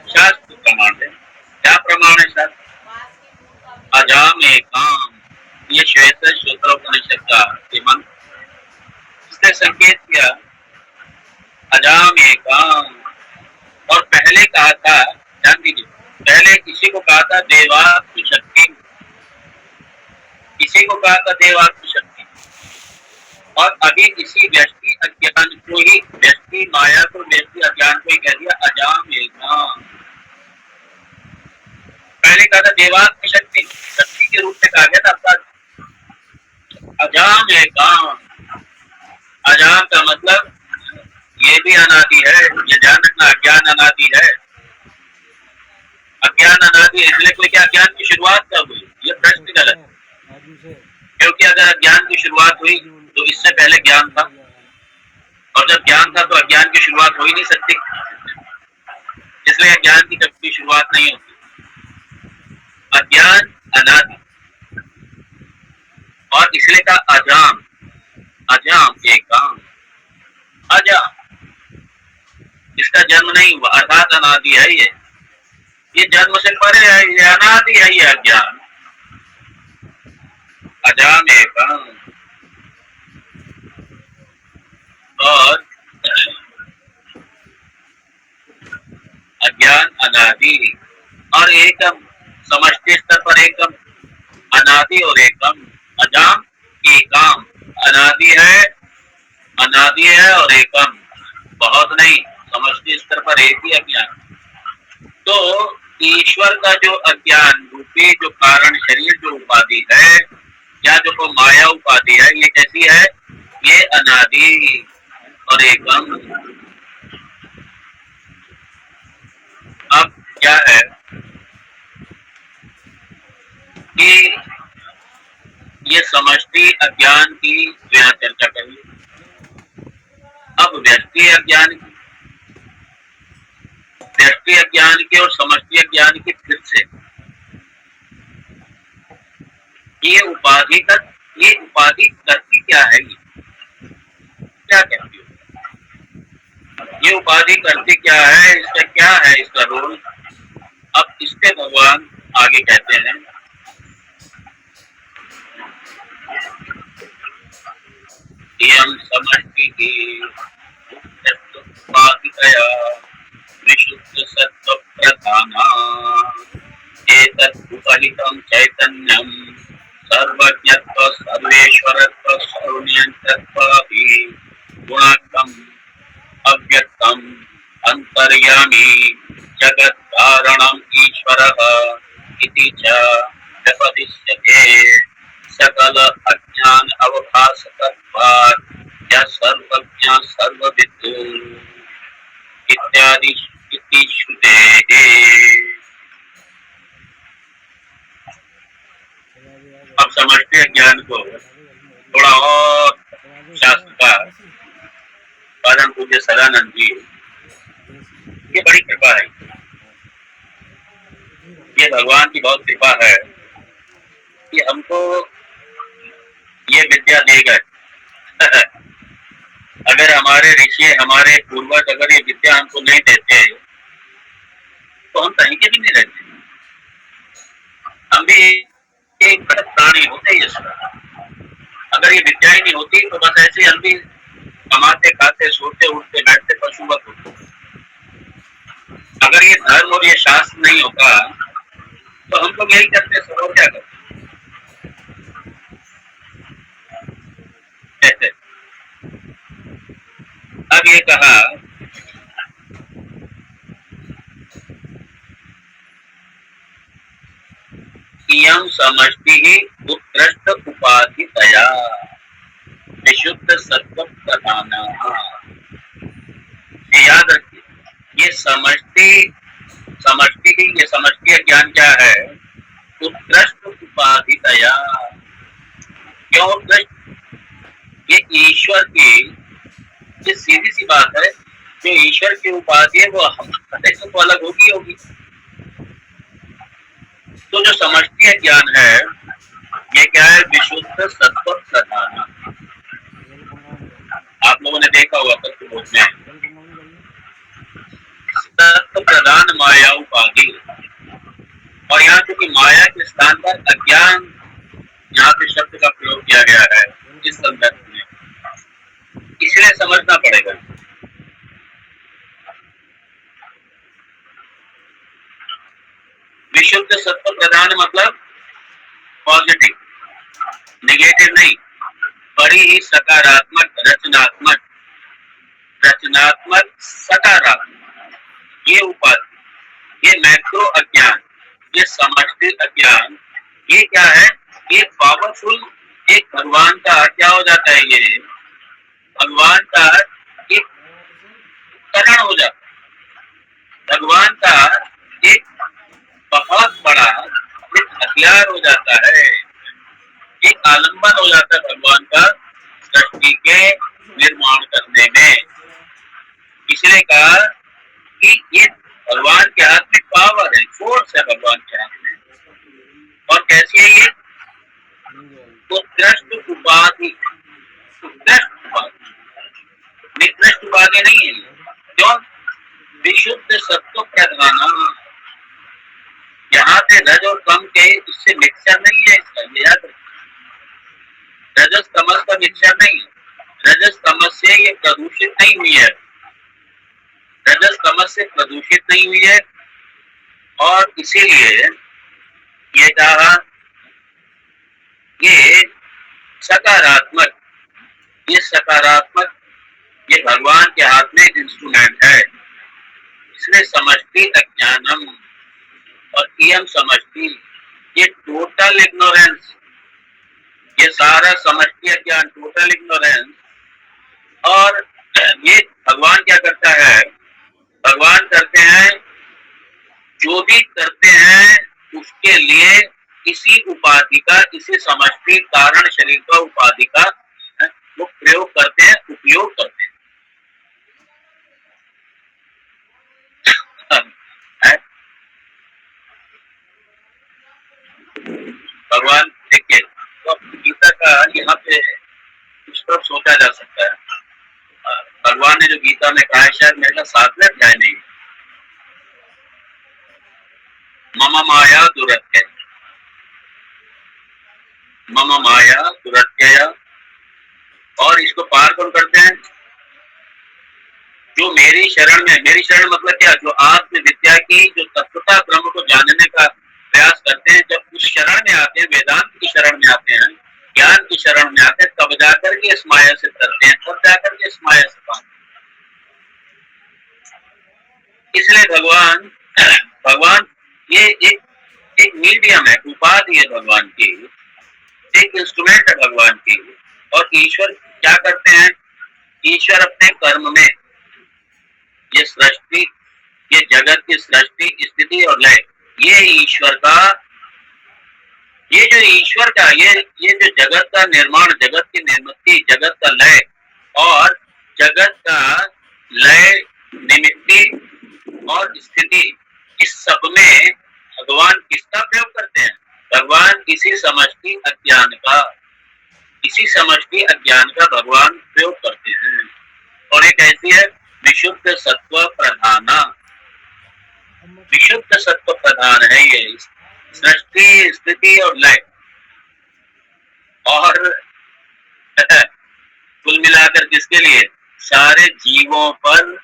शास्त्र प्रमाण है। क्या प्रमाण है शास्त्र? अजाम एकाम, ये श्वेत सूत्रोपनिषद का मंत्र, इसने संकेत किया अजाम एकाम। और पहले कहा था, ध्यान दीजिए, पहले किसी को कहा था देवात्म शक्ति, किसी को कहा था देवात्म शक्ति, और अभी इसी व्यष्टि अज्ञान को ही, व्यष्टि माया को, व्यष्टि अज्ञान को ही कह दिया अजाम एकाम। पहले कहा था देवात्म शक्ति, शक्ति के रूप में कहा गया था अजाम एकाम। अजाम का मतलब ये भी अनादि है, ये ध्यान रखना, अज्ञान अनादि है। अज्ञान अनादि है, इसलिए कोई क्या अज्ञान की शुरुआत कब हुई? ये प्रश्न गलत, क्योंकि अगर अज्ञान की शुरुआत हुई तो इससे पहले ज्ञान था, और जब ज्ञान था तो अज्ञान की शुरुआत हो ही नहीं सकती, इसलिए अज्ञान की कभी शुरुआत नहीं होती। अज्ञान अनादि, और इसलिए का अजाम, अजाम एकाम, अजाम, इसका जन्म नहीं हुआ, अर्थात अनादि है ये जन्म से परे है, ये अनादि है ये अज्ञान। अजाम एकाम, और अज्ञान अनादि, और एकम, समष्टि स्तर पर एकम, अनादि और एकम। अजाम एकाम, अनादि है और एकम, बहुत नहीं, समष्टि स्तर पर एक ही अज्ञान। तो ईश्वर का जो अज्ञान रूपी जो कारण शरीर जो उपाधि है, या जो माया उपाधि है, ये कैसी है? ये अनादि और एकम। अब क्या है कि ये समष्टि अज्ञान की यहाँ चर्चा करिए। अब व्यष्टि अज्ञान की, व्यष्टि अज्ञान की और समष्टि अज्ञान की फिर से ये उपाधि करती क्या है? क्या कहती हो? ये उपाधि करती क्या है? इसका क्या है इसका रोल? अब इसके भगवान आगे कहते हैं, यम समष्टि विशुद्ध सत्व प्रधाना एतत् उपहितं चैतन्यं सर्वज्ञत्व सर्वेश्वरत्व सर्वनियंत्रत्वादि गुणात्मकम् अव्यक्तम् अंतर्यामी जगत् कारणम् ईश्वरः इति च व्यपदिश्यते। सकल अज्ञान अवभासकत्वात् यः सर्वज्ञ सर्वविद् इत्यादि इति श्रुतेः। अब समझते हैं ज्ञान को थोड़ा और शास्त्रकार पूज्य सदानंद जी, ये बड़ी कृपा है, ये भगवान की बहुत कृपा है कि हमको ये विद्या दे गए। अगर हमारे ऋषि, हमारे पूर्वज अगर ये विद्या हमको नहीं देते तो हम कहीं के भी नहीं रहते। हम भी एक प्राणी होते ही अगर ये विद्या ही नहीं होती तो बस ऐसे हम भी कमाते खाते सोते उठते बैठते पशुवत होते। अगर ये धर्म और ये शास्त्र नहीं होता तो हम लोग यही करते, सब और क्या करते। अब ये कहा इयं समष्टि ही उत्कृष्ट उपाधि दया विशुद्ध सत्व प्रधान। याद रखिए, ये समष्टि ये समष्टि ज्ञान क्या है? उत्कृष्ट उपाधि दया। क्यों उत्कृष्ट? ये ईश्वर की, ये सीधी सी बात है, जो ईश्वर की उपाधि है वो हमसे तो अलग होगी। तो जो समष्टि ज्ञान है ये क्या है? विशुद्ध सत्व प्रधान। आप लोगों ने देखा होगा तत्वबोध में, सत्व प्रधान माया उपाधि, और यहाँ क्योंकि माया के स्थान पर अज्ञान यहाँ पे शब्द का प्रयोग किया गया है इस संदर्भ में, इसलिए समझना पड़ेगा। विशुद्ध सत्व प्रधान मतलब पॉजिटिव, नेगेटिव नहीं, बड़ी ही सकारात्मक, रचनात्मक सकारात्मक ये उपाधि, ये मैक्रो अज्ञान, ये समष्टि अज्ञान, ये क्या है? ये पावरफुल एक भगवान का क्या हो जाता है? ये भगवान का एक करण हो जाता है, भगवान का एक बहुत बड़ा एक हथियार हो जाता है, एक आलम्बन हो जाता है भगवान का सृष्टि के निर्माण करने में। इसलिए कहा कि ये भगवान के हाथ में पावर है, फोर्स है भगवान के हाथ में। और कैसी है ये? उत्कृष्ट उपाधि, निकृष्ट उपाधि नहीं है। क्यों? विशुद्ध सत्व प्रधान। यहाँ पे रज और तम के इससे मिक्सचर नहीं है, इसका याद रखिए। रजस तमस का मिक्सचर नहीं है, रजस तमस से ये प्रदूषित नहीं हुई है, रजस तमस से प्रदूषित नहीं हुई है। और इसीलिए ये कहा ये सकारात्मक, ये भगवान के हाथ में इंस्ट्रूमेंट है। इसलिए समष्टि अज्ञानम और इयम समष्टि, ये टोटल इग्नोरेंस, ये सारा समष्टि अज्ञान, टोटल इग्नोरेंस। और ये भगवान क्या करता है? भगवान करते हैं, जो भी करते हैं उसके लिए इसी उपाधि का, इसी समष्टि कारण शरीर का उपाधि का वो प्रयोग करते हैं, उपयोग करते हैं। भगवान देखिए, तो गीता का यहाँ पे इस तरफ सोचा जा सकता है। भगवान ने जो गीता में कहा है, शायद मेरे 7वें अध्याय में, मम माया दुरत्यय, मम माया दुरत्यय। और इसको पार कौन करते हैं? जो मेरी शरण में, मेरी शरण मतलब क्या? जो आत्म विद्या की, जो तत्वता ब्रह्म को जानने का प्रयास करते हैं, जब उस शरण में आते हैं, वेदांत की शरण में आते हैं, ज्ञान की शरण में आते हैं, तब जाकर के इस माया से करते हैं, तब जाकर के इस माया से पाते हैं। इसलिए भगवान ये एक मीडियम है, उपाधि है भगवान की, एक इंस्ट्रूमेंट है भगवान की। और ईश्वर क्या करते हैं? ईश्वर अपने कर्म में ये सृष्टि, ये जगत की सृष्टि, स्थिति और लय, ये ईश्वर का, ये जो ईश्वर का, ये जो जगत का निर्माण, जगत की निर्मिति, जगत का लय और जगत का अज्ञान का, इसी समष्टि अज्ञान का भगवान प्रयोग करते हैं। और एक ऐसी है विशुद्ध सत्व प्रधाना, विशुद्ध सत्व प्रधान है ये सृष्टि स्थिति और लय। और कुल मिलाकर किसके लिए? सारे जीवों पर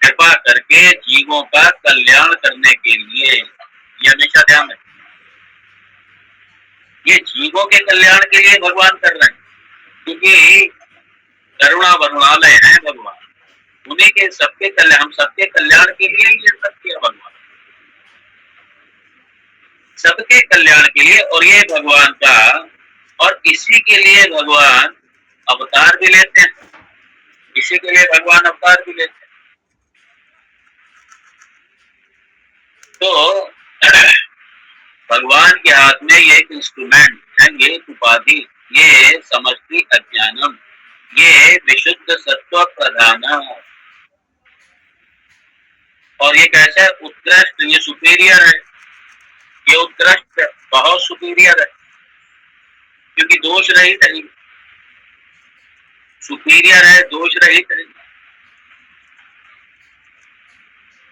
कृपा करके जीवों का कल्याण करने के लिए। ये हमेशा ध्यान है, ये जीवों के कल्याण के लिए भगवान कर रहे हैं, क्योंकि करुणा वरुणालय है भगवान, उन्हीं के सबके कल्याण, हम सबके कल्याण के लिए ये सब किया भगवान, सबके कल्याण के लिए। और ये भगवान का, और इसी के लिए भगवान अवतार भी लेते हैं, इसी के लिए भगवान अवतार भी लेते हैं। तो भगवान के हाथ में ये एक इंस्ट्रूमेंट है, ये उपाधि, ये समष्टि अज्ञानम, ये विशुद्ध सत्व प्रधान, और ये कैसा है? उत्कृष्ट, ये सुपीरियर है, ये उत्कृष्ट बहुत सुपीरियर है, क्योंकि दोष रहित है, सुपीरियर है, दोष रहित है।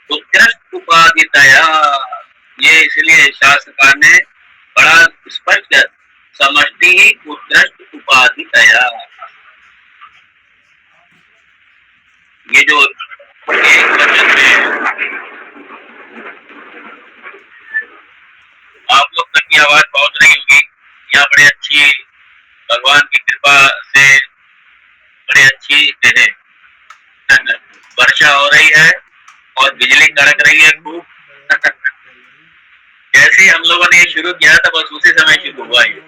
उत्कृष्ट उपाधितया, ये इसलिए शास्त्रकार ने बड़ा स्पष्ट कर, समष्टि ही उत्कृष्ट उपाधितया। ये जो एक वचन में आप लोग तक की आवाज पहुंच रही होगी, यहाँ बड़ी अच्छी भगवान की कृपा से बड़ी अच्छी वर्षा हो रही है और बिजली कड़क रही है खूब। जैसे हम लोगों ने शुरू किया था बस उसी समय शुरू हुआ ये।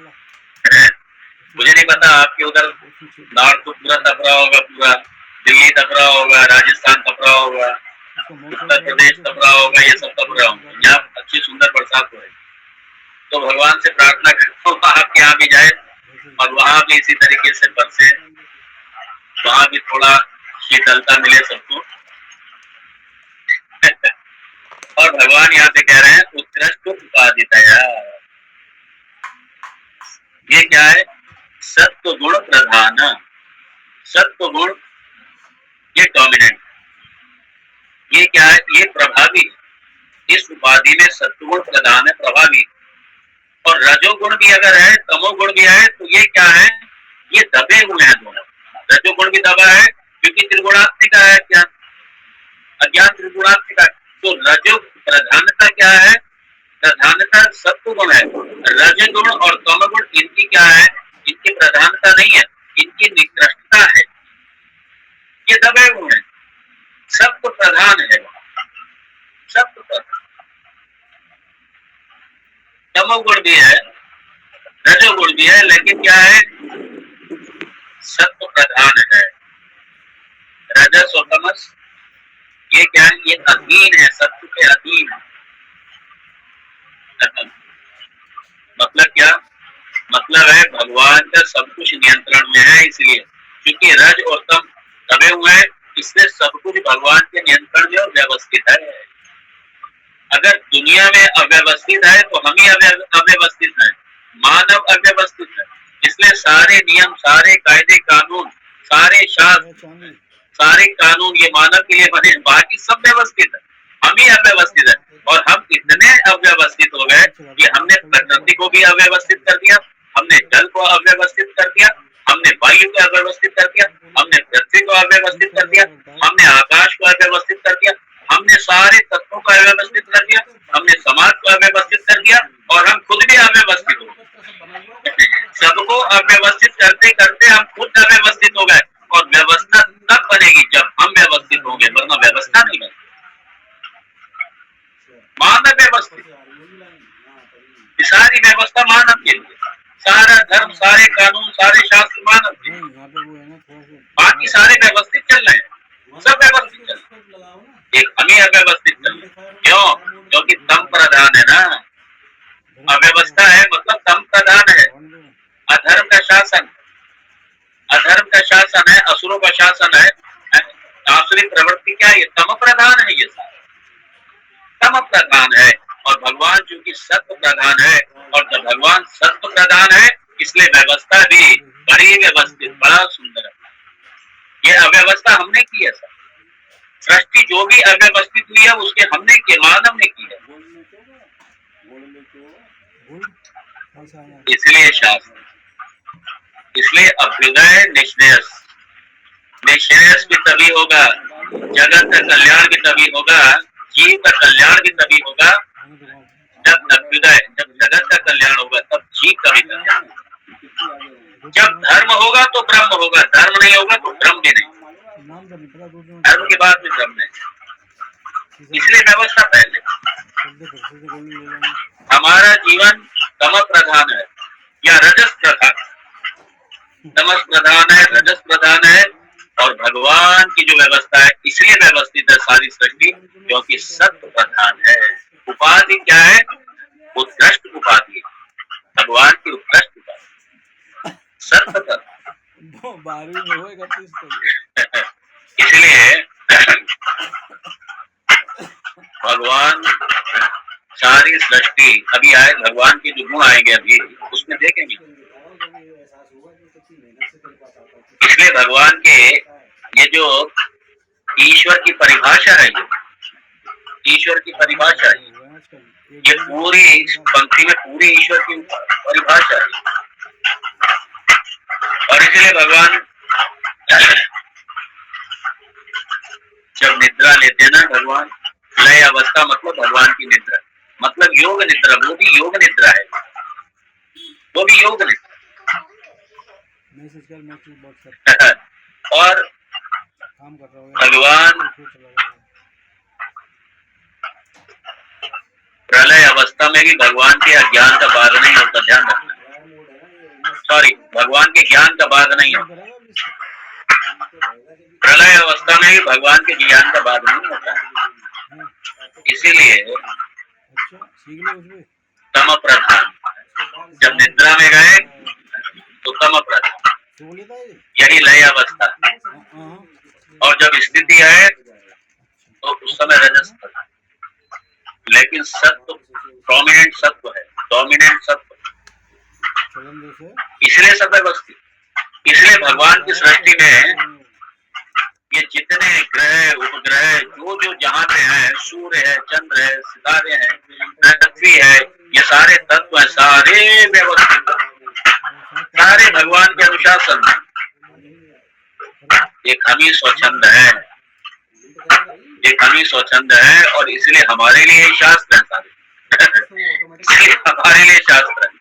मुझे नहीं पता आपके उधर नॉर्थ तो पूरा तप रहा होगा, पूरा दिल्ली तप रहा होगा, राजस्थान तप रहा होगा, उत्तर प्रदेश तप रहा होगा, ये सब तप रहा होगा। यहाँ अच्छी सुंदर बरसात हो रही, तो भगवान से प्रार्थना करता हूँ आप यहाँ भी जाए और वहां भी इसी तरीके से बरसे, वहां भी थोड़ा शीतलता मिले सबको। और भगवान यहाँ पे कह रहे हैं उत्कृष्ट उपाधितया, ये क्या है? सत्व गुण प्रधान, सत्व गुण ये डोमिनेंट, ये क्या है? ये प्रभावी, इस उपाधि में सत्वगुण प्रधान है, प्रभावी। और रजोगुण भी अगर है, तमोगुण भी है, तो ये क्या है? ये दबे हुए हैं दोनों। रजोगुण भी दबा है क्योंकि त्रिगुणात्मिका है, क्या अज्ञान त्रिगुणात्मिका। तो रजो प्रधानता क्या है? प्रधानता सत्वगुण है। रजगुण और तमगुण इनकी क्या है? इनकी प्रधानता नहीं है, इनकी निकृष्टता है, ये दबे हुए हैं। सत्व प्रधान है, सत्व प्रधान। तमोगुण भी है, रजोगुण भी है, लेकिन क्या है? सत्व प्रधान है। रजस और तमस ये क्या है? ये अधीन है, सत्व के अधीन। मतलब क्या? मतलब है भगवान का सब कुछ नियंत्रण में है, इसलिए क्योंकि रज और तम दबे हुए हैं, इसलिए सब कुछ भगवान के नियंत्रण में और व्यवस्थित है। अगर दुनिया में अव्यवस्थित है तो हम ही अव्यवस्थित हैं, मानव अव्यवस्थित है, इसलिए सारे नियम, सारे कायदे कानून, सारे शास्त्र, सारे कानून ये मानव के लिए बने, बाकी सब व्यवस्थित है, हम ही अव्यवस्थित है। और हम इतने अव्यवस्थित हो गए कि हमने प्रकृति को भी अव्यवस्थित कर दिया, हमने जल को अव्यवस्थित कर दिया, हमने वायु को अव्यवस्थित कर दिया, हमने पृथ्वी को अव्यवस्थित कर दिया, हमने आकाश को अव्यवस्थित कर दिया, हमने सारे तत्वों को अव्यवस्थित कर दिया, हमने समाज को अव्यवस्थित कर दिया, और हम खुद भी अव्यवस्थित हो गए। सबको अव्यवस्थित करते करते हम खुद अव्यवस्थित हो गए। और व्यवस्था तब बनेगी जब हम व्यवस्थित होंगे, वरना व्यवस्था नहीं बनेगी। मानव व्यवस्थित, सारी व्यवस्था मानव के लिए, सारा धर्म, सारे कानून, सारे शास्त्र मानव के लिए, बाकी सारे व्यवस्थित चल रहे हैं, सब व्यवस्थित चल रहे हैं, एक हम ही अव्यवस्थित चल रहे हैं। क्यों? क्योंकि तम प्रधान है ना, अव्यवस्था है मतलब तम प्रधान है। अधर्म का शासन, अधर्म का शासन है, असुरों का शासन है, आसुरी प्रवृत्ति क्या है? तम प्रधान है, ये सारा तम प्रधान है। और भगवान चूंकि सत्व प्रधान है, और जब भगवान सत्व प्रधान है इसलिए व्यवस्था भी बड़ी व्यवस्थित, बड़ा सुंदर है। ये अव्यवस्था हमने की है सर। सृष्टि जो भी अव्यवस्थित हुई है उसके हमने किए, मानव ने की है। इसलिए शास्त्र, इसलिए अभ्युदय निश्रेयस, निश्रेयस भी तभी होगा, जगत का कल्याण भी तभी होगा, जीव का कल्याण भी तभी होगा जब अभ्युदय, जब जगत का कल्याण होगा तब जीव का भी कल्याण। जब धर्म होगा तो ब्रह्म होगा, धर्म नहीं होगा तो ब्रह्म भी नहीं। धर्म के बाद में ब्रह्म नहीं। इसलिए व्यवस्था पहले। हमारा जीवन तम प्रधान है या रजस प्रधान, तमस प्रधान है, रजस प्रधान है, और भगवान की जो व्यवस्था है इसलिए व्यवस्थित है सारी सृष्टि क्योंकि सत्य प्रधान है। उपाधि क्या है? उत्कृष्ट उपाधि, भगवान की उत्कृष्ट उपाधि सत्य प्रधान। इसलिए भगवान सारी सृष्टि, अभी आए भगवान के जो गुण आएंगे अभी उसमें देखेंगे। इसलिए भगवान के ये जो ईश्वर की परिभाषा है, ये ईश्वर की परिभाषा है, ये पूरी पंक्ति में पूरी ईश्वर की परिभाषा है। और इसलिए भगवान जब निद्रा लेते हैं ना, भगवान लय अवस्था मतलब भगवान की निद्रा, मतलब योग निद्रा, वो भी योग निद्रा है, वो भी योग निद्रा। और भगवान प्रलय अवस्था में भी भगवान के अज्ञान का बाध नहीं होता, ध्यान रखना। सॉरी, भगवान के ज्ञान का बाध नहीं होता। प्रलय अवस्था में भी भगवान के ज्ञान का बाध नहीं होता। इसीलिए तम प्रधान, जब निद्रा में गए तो तम प्रधान, यही लय अवस्था। और जब स्थिति है तो उस समय रजस प्रधान। लेकिन सत्व प्रोमिनेंट सत्व है, डोमिनेंट सत्व, इसलिए सब व्यवस्थित। इसलिए भगवान की सृष्टि में ये जितने ग्रह उपग्रह जो जो जहाँ पे है, सूर्य है, चंद्र है, सितारे हैं, पृथ्वी है, ये सारे तत्व है, सारे व्यवस्थित, सारे भगवान के अनुशासन में। एक हम ही स्वच्छंद है, एक हम ही स्वच्छंद है, और इसलिए हमारे लिए शास्त्र है सारे। इसलिए हमारे लिए शास्त्र है।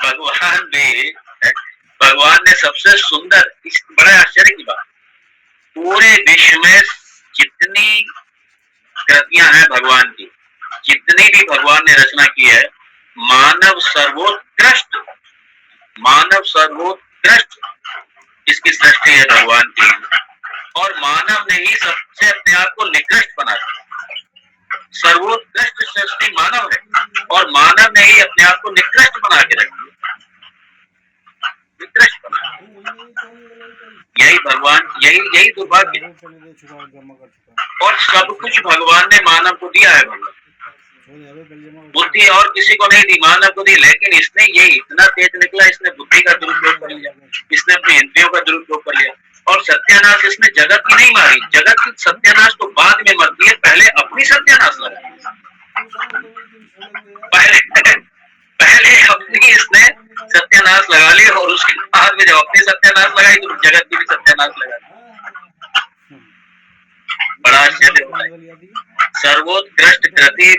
भगवान भी, भगवान ने सबसे सुंदर, इस बड़े आश्चर्य की बात, पूरे विश्व में जितनी कृतियां हैं भगवान की, जितनी भी भगवान ने रचना की है, मानव सर्वोत्कृष्ट, मानव सर्वोत्कृष्ट इसकी सृष्टि है भगवान की। और मानव ने ही सबसे अपने आप को निकृष्ट बना दिया। सर्वोत्कृष्ट सृष्टि मानव है और मानव ने ही अपने आप को निकृष्ट बना के रख दिया, निकृष्ट बना। यही भगवान, यही दुर्भाग्य। और सब कुछ भगवान ने मानव को दिया है। भगवान बुद्धि और किसी को नहीं दी, मानव को दी, लेकिन इसने ये इतना तेज निकला, इसने बुद्धि का दुरुपयोग कर लिया, इसने अपनी इंद्रियों का दुरुपयोग कर लिया। और सत्यानाश इसने जगत की नहीं मारी, जगत की सत्यानाश तो बाद में मरती है, पहले अपनी सत्यानाश लगाई। पहले अपनी इसने सत्यानाश लगा ली, और उसके बाद में जब अपनी सत्यानाश लगाई तो जगत की भी सत्यानाश लगा ली। बड़ा आश्चर्य। सर्वोत्कृष्ट कृति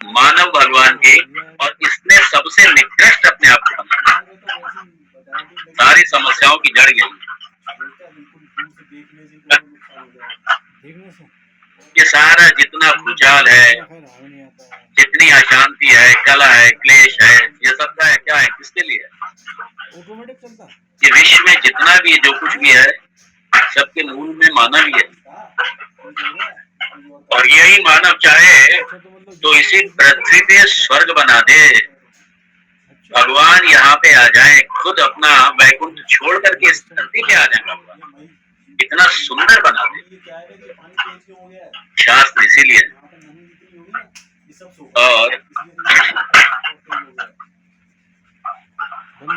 मानव भगवान की, और इसने सबसे निकृष्ट अपने आप को बनाया। सारी समस्याओं की जड़ यही। ये सारा जितना भूचाल है, जितनी अशांति है, कला है, क्लेश है, ये सब का है, क्या है, किसके लिए है? ये विश्व में जितना भी जो कुछ भी है, सबके मूल में मानव ही है। और यही मानव चाहे तो इसी पृथ्वी पे स्वर्ग बना दे, भगवान यहाँ पे आ जाए, खुद अपना वैकुंठ छोड़ करके इस धरती पे आ जाए, भगवान इतना सुंदर बना दे। शास्त्र इसीलिए। और और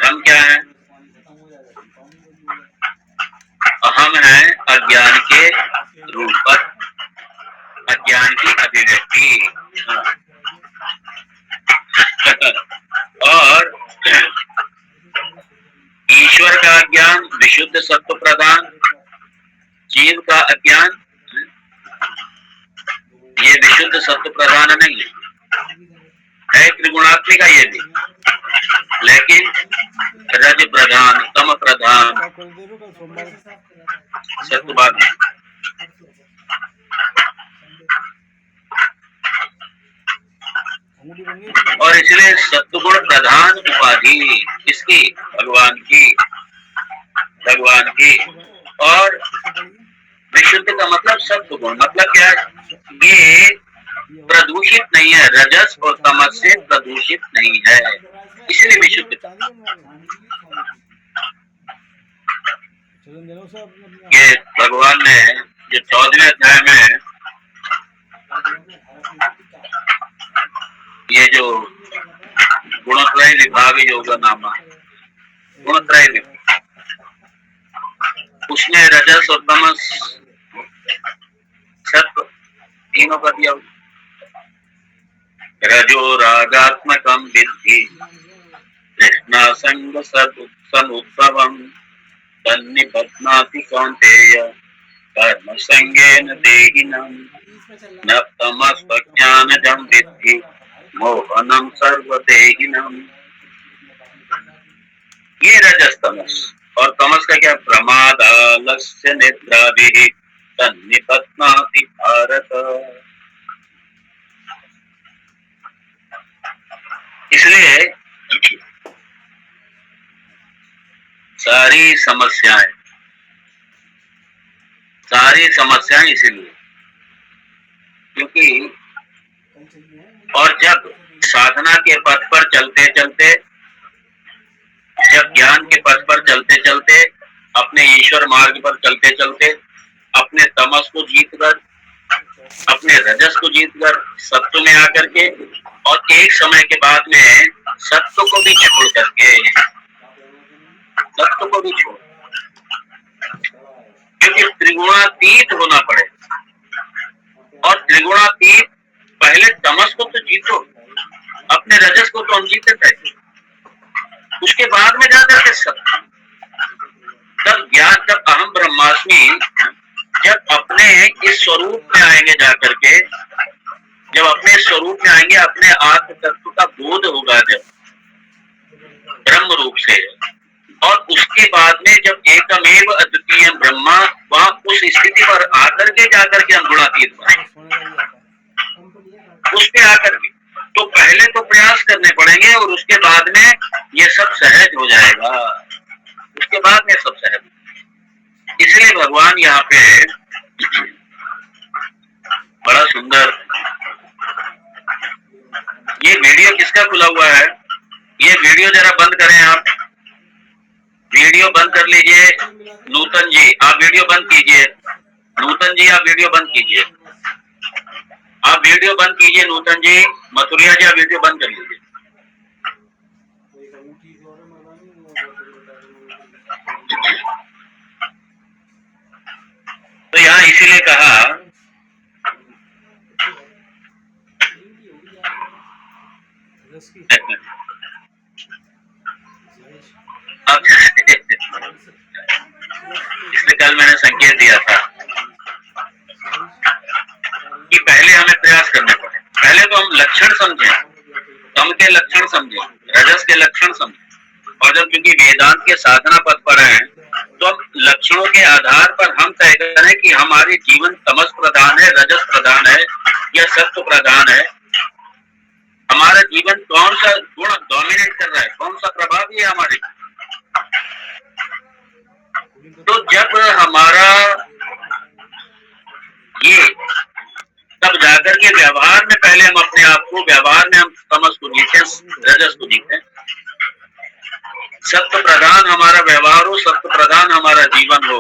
हम क्या हैं? हम हैं अज्ञान के रूपक, अज्ञान की अभिव्यक्ति। और ईश्वर का अज्ञान विशुद्ध सत्व प्रधान, जीव का अज्ञान ये विशुद्ध सत्व प्रधान नहीं है त्रिगुणात्मिका ये भी, लेकिन रज प्रधान, तम प्रधान, सत्ववाद। और इसलिए सत्वगुण प्रधान उपाधि इसकी भगवान की। और विशुद्ध का मतलब सत्वगुण, मतलब क्या है? ये प्रदूषित नहीं है, रजस और तमस से प्रदूषित नहीं है, इसलिए विशुद्ध। ये भगवान ने जो 14वें अध्याय में ये जो गुणत्रय विभाग योग नामा, गुणत्रय विभाग, उसमें रजस और तमस सत्व तीनों का दिया। रजो रागात्मकम विद्धि कृष्णा संग समुद्भवम् तन्निबध्नाति कौन्तेय कर्म संगेन देहिनम् न तमस्ज्ञानजं विद्धि मोहनम सर्वदेहिनम्। ये रजस तमस, और तमस का क्या? प्रमाद आलस्य निद्राभिः तन्निबध्नाति भारत। इसलिए सारी समस्याएं इसीलिए, क्योंकि और जब साधना के पथ पर चलते चलते, जब ज्ञान के पथ पर चलते चलते, अपने ईश्वर मार्ग पर चलते चलते, अपने तमस को जीतकर, अपने रजस को जीतकर सत्व में आकर के, और एक समय के बाद में सत्व को भी छोड़ करके, सत्व को भी छोड़, क्योंकि त्रिगुणातीत होना पड़े। और त्रिगुणातीत पहले तमस को तो जीतो, अपने रजस को तो हम जीते थे, उसके बाद में जाकर के सत्य, तब ज्ञान, तब अहम ब्रह्मास्मि जब अपने इस स्वरूप में आएंगे, जाकर के जब अपने स्वरूप में आएंगे, अपने आत्म तत्व का बोध होगा जब ब्रह्म रूप से, और उसके बाद में जब एकमेव अद्वितीय ब्रह्मा, वहां उस स्थिति पर आकर के जाकर के हम गुणातीत बने, उस पे आकर के, तो पहले तो प्रयास करने पड़ेंगे और उसके बाद में ये सब सहज हो जाएगा, उसके बाद में सब सहज। इसलिए भगवान यहाँ पे बड़ा सुंदर, ये वीडियो किसका खुला हुआ है? ये वीडियो जरा बंद करें आप, वीडियो बंद कर लीजिए। नूतन जी आप वीडियो बंद कीजिए, नूतन जी आप वीडियो बंद कीजिए, आप वीडियो बंद कीजिए नूतन जी, मथुरिया जी आप वीडियो बंद कर लीजिए। तो यहाँ इसीलिए कहा इसलिए कल मैंने संकेत दिया था कि पहले हमें प्रयास करने पड़े, पहले तो हम लक्षण समझें, तम के लक्षण समझें, रजस के लक्षण समझें, और जब क्योंकि वेदांत के साधना पथ पर हैं, तो अब लक्षणों के आधार पर हम तय करें कि हमारे जीवन तमस प्रधान है, रजस प्रधान है या सत्व प्रधान है, हमारा जीवन कौन सा गुण डोमिनेट कर रहा है, कौन सा प्रभाव है हमारे। तो जब हमारा ये, तब जाकर के व्यवहार में पहले हम अपने आप को, व्यवहार में हम तमस को जीते, रजस को जीते, सत्य प्रधान हमारा व्यवहार हो, सत्य प्रधान हमारा जीवन हो,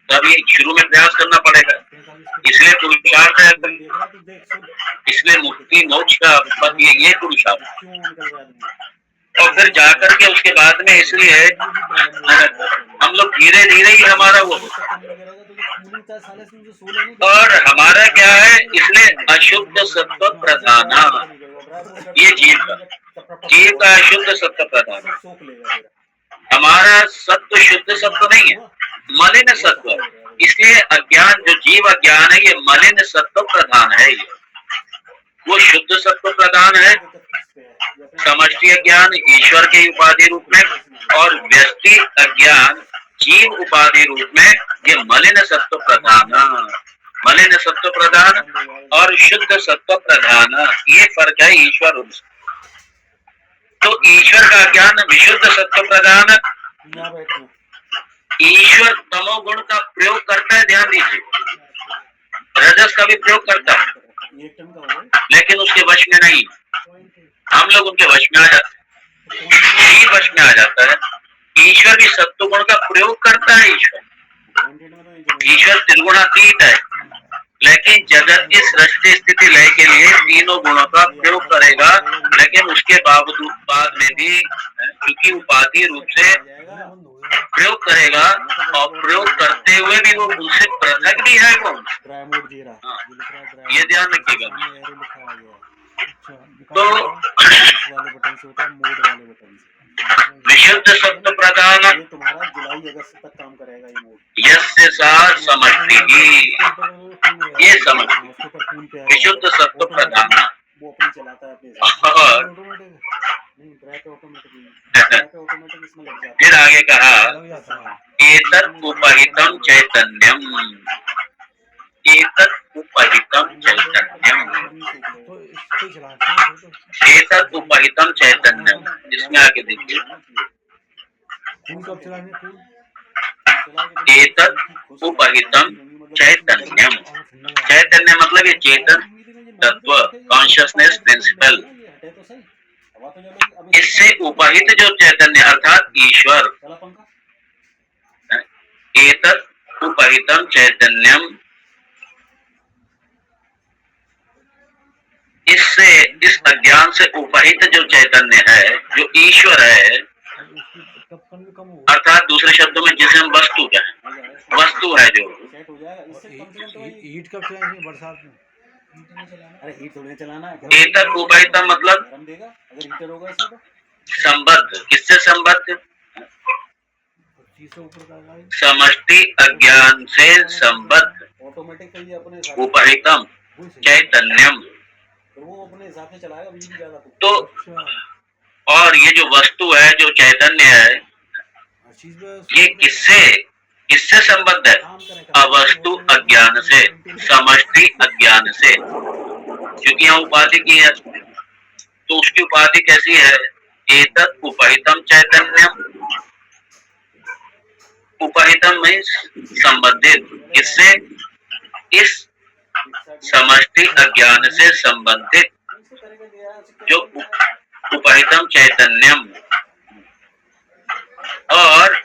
तब ये शुरू में प्रयास करना पड़ेगा। इसलिए पुरुषार्थ है, इसलिए मुक्ति मोक्ष का पद ये पुरुषार्थ। और फिर जाकर के उसके बाद में इसलिए हम लोग धीरे धीरे ही हमारा वो होता है। और हमारा क्या है, इसलिए अशुद्ध सत्व प्रधान, ये जीव का अशुद्ध सत्व प्रधान। हमारा सत्व शुद्ध सत्व नहीं है, मलिन सत्व। इसलिए अज्ञान, जो जीव अज्ञान है, ये मलिन सत्व प्रधान है। ये वो शुद्ध सत्व प्रधान है। समष्टि अज्ञान ईश्वर के उपाधि रूप में और व्यष्टि अज्ञान जीव उपाधि रूप में, ये मलिन सत्व प्रधान, मलिन सत्व प्रधान और शुद्ध सत्व प्रधान, ये फर्क है ईश्वर उनसे। तो ईश्वर का ज्ञान विशुद्ध सत्व प्रधान, ईश्वर तमोगुण का प्रयोग करता है, ध्यान दीजिए, रजस का भी प्रयोग करता है, लेकिन उसके वश में नहीं। हम लोग उनके वश में आ जाते हैं, जीव वश में आ जाता है। ईश्वर भी सत्व गुण का प्रयोग करता है। ईश्वर त्रिगुणातीत है, लेकिन जगत की सृष्टि स्थिति लय के लिए तीनों गुणों का प्रयोग करेगा। लेकिन उसके बावजूद बाद में भी क्योंकि उपाधि रूप से प्रयोग करेगा, और प्रयोग करते हुए भी वो उनसे पृथक भी है वो। ये ध्यान रखिएगा। तो विशुद्ध सत्व प्रधान यस्य सा समष्टिः, ये समझ विशुद्ध सत्व प्रधान। और फिर आगे कहा एतत् उपहितं चैतन्यम, एतत् उपहितं चैतन्यम, एतत् उपहितं चैतन्यम। इसमें आगे देखिए, एतत् उपहितं चैतन्यम। चैतन्य मतलब ये चेतन तत्व, कॉन्शियसनेस प्रिंसिपल। इससे उपहित जो चैतन्य अर्थात ईश्वर, एतत् उपहितं चैतन्यम, इससे, इस अज्ञान से उपहित जो चैतन्य है, जो ईश्वर है, अर्थात दूसरे शब्दों में जिसे हम वस्तु कहें, वस्तु है जो ईट कब चलाएंगे बरसात में? अरे हीट थोड़ी चलाना है। एतत् उपहितं मतलब संबद्ध, किससे संबद्ध? समष्टि अज्ञान से संबद्ध, उपहितम चैतन्यम। वो अपने हिसाब से चलाएगा, बिजली ज्यादा तो और ये जो वस्तु है, जो चैतन्य है, ये किससे संबद्ध है? अवस्तु अज्ञान से, समष्टि अज्ञान से। क्योंकि यहाँ उपाधि की है, तो उसकी उपाधि कैसी है? एतत् उपहितम चैतन्यम। उपहितम में संबंधित, किससे? इस समष्टि अज्ञान से संबंधित जो उपहितम चैतन्यम। और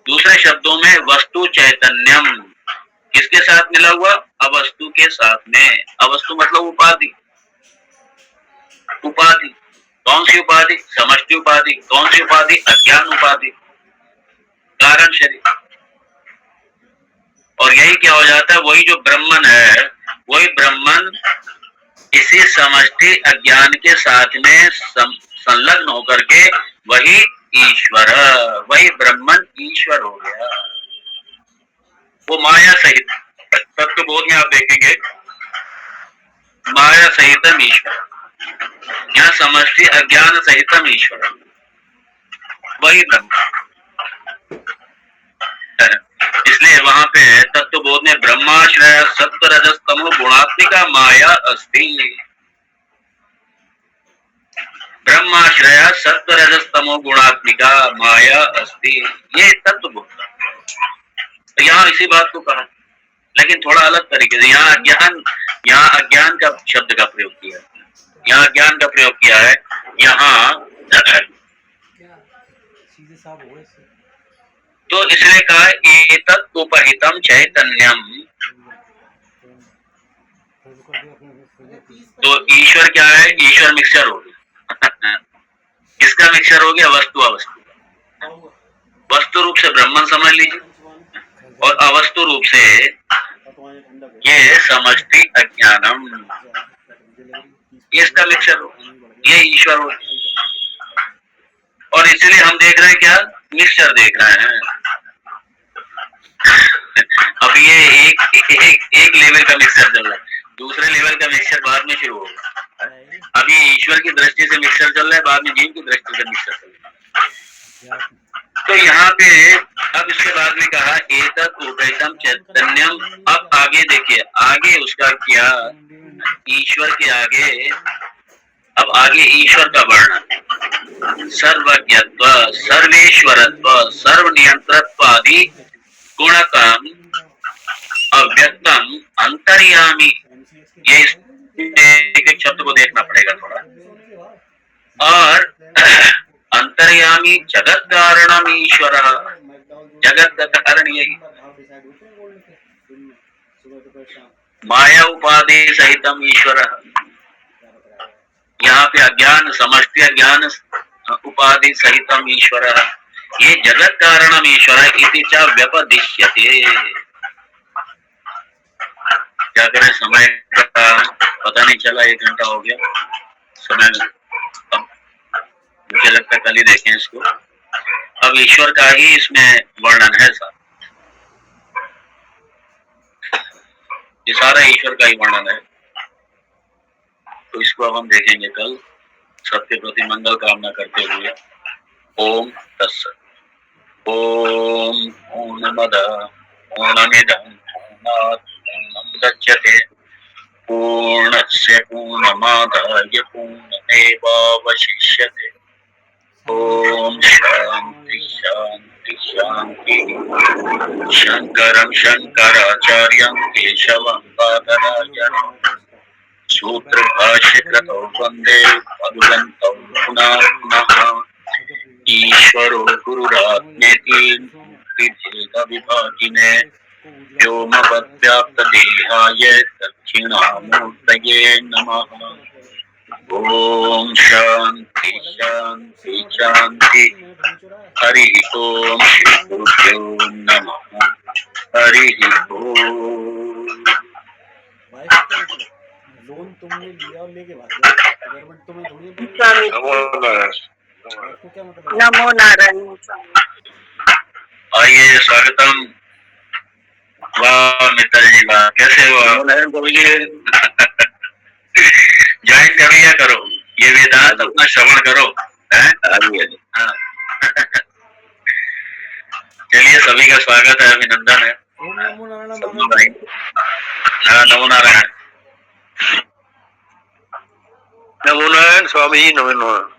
दूसरे शब्दों में वस्तु चैतन्यम किसके साथ मिला हुआ? अवस्तु के साथ में। अवस्तु मतलब उपाधि। उपाधि कौन सी उपाधि? समष्टि उपाधि। कौन सी उपाधि? अज्ञान उपाधि, कारण शरीर। और यही क्या हो जाता है? वही जो ब्रह्मन है, वही ब्रह्मन इसी समष्टि अज्ञान के साथ में संलग्न होकर के वही ईश्वर, वही ब्रह्मन ईश्वर हो गया। वो माया सहित, तत्वबोध में आप देखेंगे माया सहितम ईश्वर, यहाँ समष्टि अज्ञान सहितम ईश्वर, वही ब्रह्म। इसलिए वहां पे तत्वबोध में ब्रह्माश्रय सत्व रजस तमो गुणात्मिका माया अस्ति। ब्रह्माश्रय सत्व रजस तमो गुणात्मिका माया अस्ति, ये तत्वबोध। तो यहाँ इसी बात को कहा, लेकिन थोड़ा अलग तरीके से। यहाँ अज्ञान का शब्द का प्रयोग किया है, यहाँ ज्ञान का प्रयोग किया है। यहाँ तो इसलिए कहा एतत् उपहितम चैतन्यम। तो ईश्वर क्या है? ईश्वर मिक्सचर हो गया। किसका मिक्सचर हो गया? वस्तु अवस्तु। वस्तु रूप से ब्रह्मन समझ लीजिए और अवस्तु रूप से ये समष्टि अज्ञानम, ये इसका मिक्सचर हो, ये ईश्वर हो। और इसलिए हम देख रहे हैं क्या? मिक्सचर देख रहे हैं। अब ये एक लेवल का मिक्सचर चल रहा है, दूसरे लेवल का मिक्सचर बाद में शुरू होगा। अब ये ईश्वर की दृष्टि से मिक्सचर चल रहा है, बाद में जीव की दृष्टि से मिक्सचर चल रहा है। तो यहाँ पे अब इसके बाद में कहा एतत् उपैतम चैतन्यम। अब आगे देखिए, आगे उसका क्या? ईश्वर के आगे, अब आगे ईश्वर का वर्णन। सर्वज्ञत्व, सर्वेश्वरत्व, सर्वनियंत्रत्व आदि गुणकम, अव्यक्तम, अंतर्यामी। ये एक शब्द को देखना पड़ेगा थोड़ा। और अंतर्यामी जगत कारणम ईश्वर, जगत का कारण यही। माया उपाधि सहितम ईश्वर। यहाँ पे अज्ञान, समष्टि अज्ञान उपाधि सहितम ईश्वर, ये जगत कारणम ईश्वर इति च व्यपदिश्यते। क्या करें, समय का पता नहीं चला, 1 घंटा हो गया समय। अब मुझे लगता है कल ही देखें इसको। अब ईश्वर का ही इसमें वर्णन है साहब, ये सारा ईश्वर का ही वर्णन है। तो इसको अब हम देखेंगे कल, सबके प्रति मंगल कामना करते हुए। ओम तत्सत्। ओम पूर्णमद पूर्णमिदं पूर्णात् पूर्णमुदच्यते पूर्णस्य पूर्णमादाय पूर्णमेवावशिष्यते। ओम शांति शांति शांति। शंकरं शंकराचार्यं केशवं बादरायणं सूत्र भाष्य कृतौ वंदे भगवन्तौ पुनः पुनः। ईश्वरो गुरुरात्मेति त्रिभेद विभागिने व्योमवद्व्याप्त देहाय दक्षिणामूर्तये नमः। ओम शांति शांति शांति। हरि ओम। श्री गुरुभ्यो नमः। हरि ओम। लोन तुमने लिया और लेके भाग गए, गवर्नमेंट तुम्हें थोड़ी आपको क्या मतलब? नमो नारायण। आइए, स्वागतम। वाह मित्र जी, वाह, कैसे हो आप? ज्वाइन कर लिया करो, ये वेदांत अपना श्रवण करो। हाँ। चलिए, सभी का स्वागत है, अभिनंदन है। ओम नमो नारायण। हाँ, नमो नारायण। नमो नारायण स्वामी जी, नमो नारायण।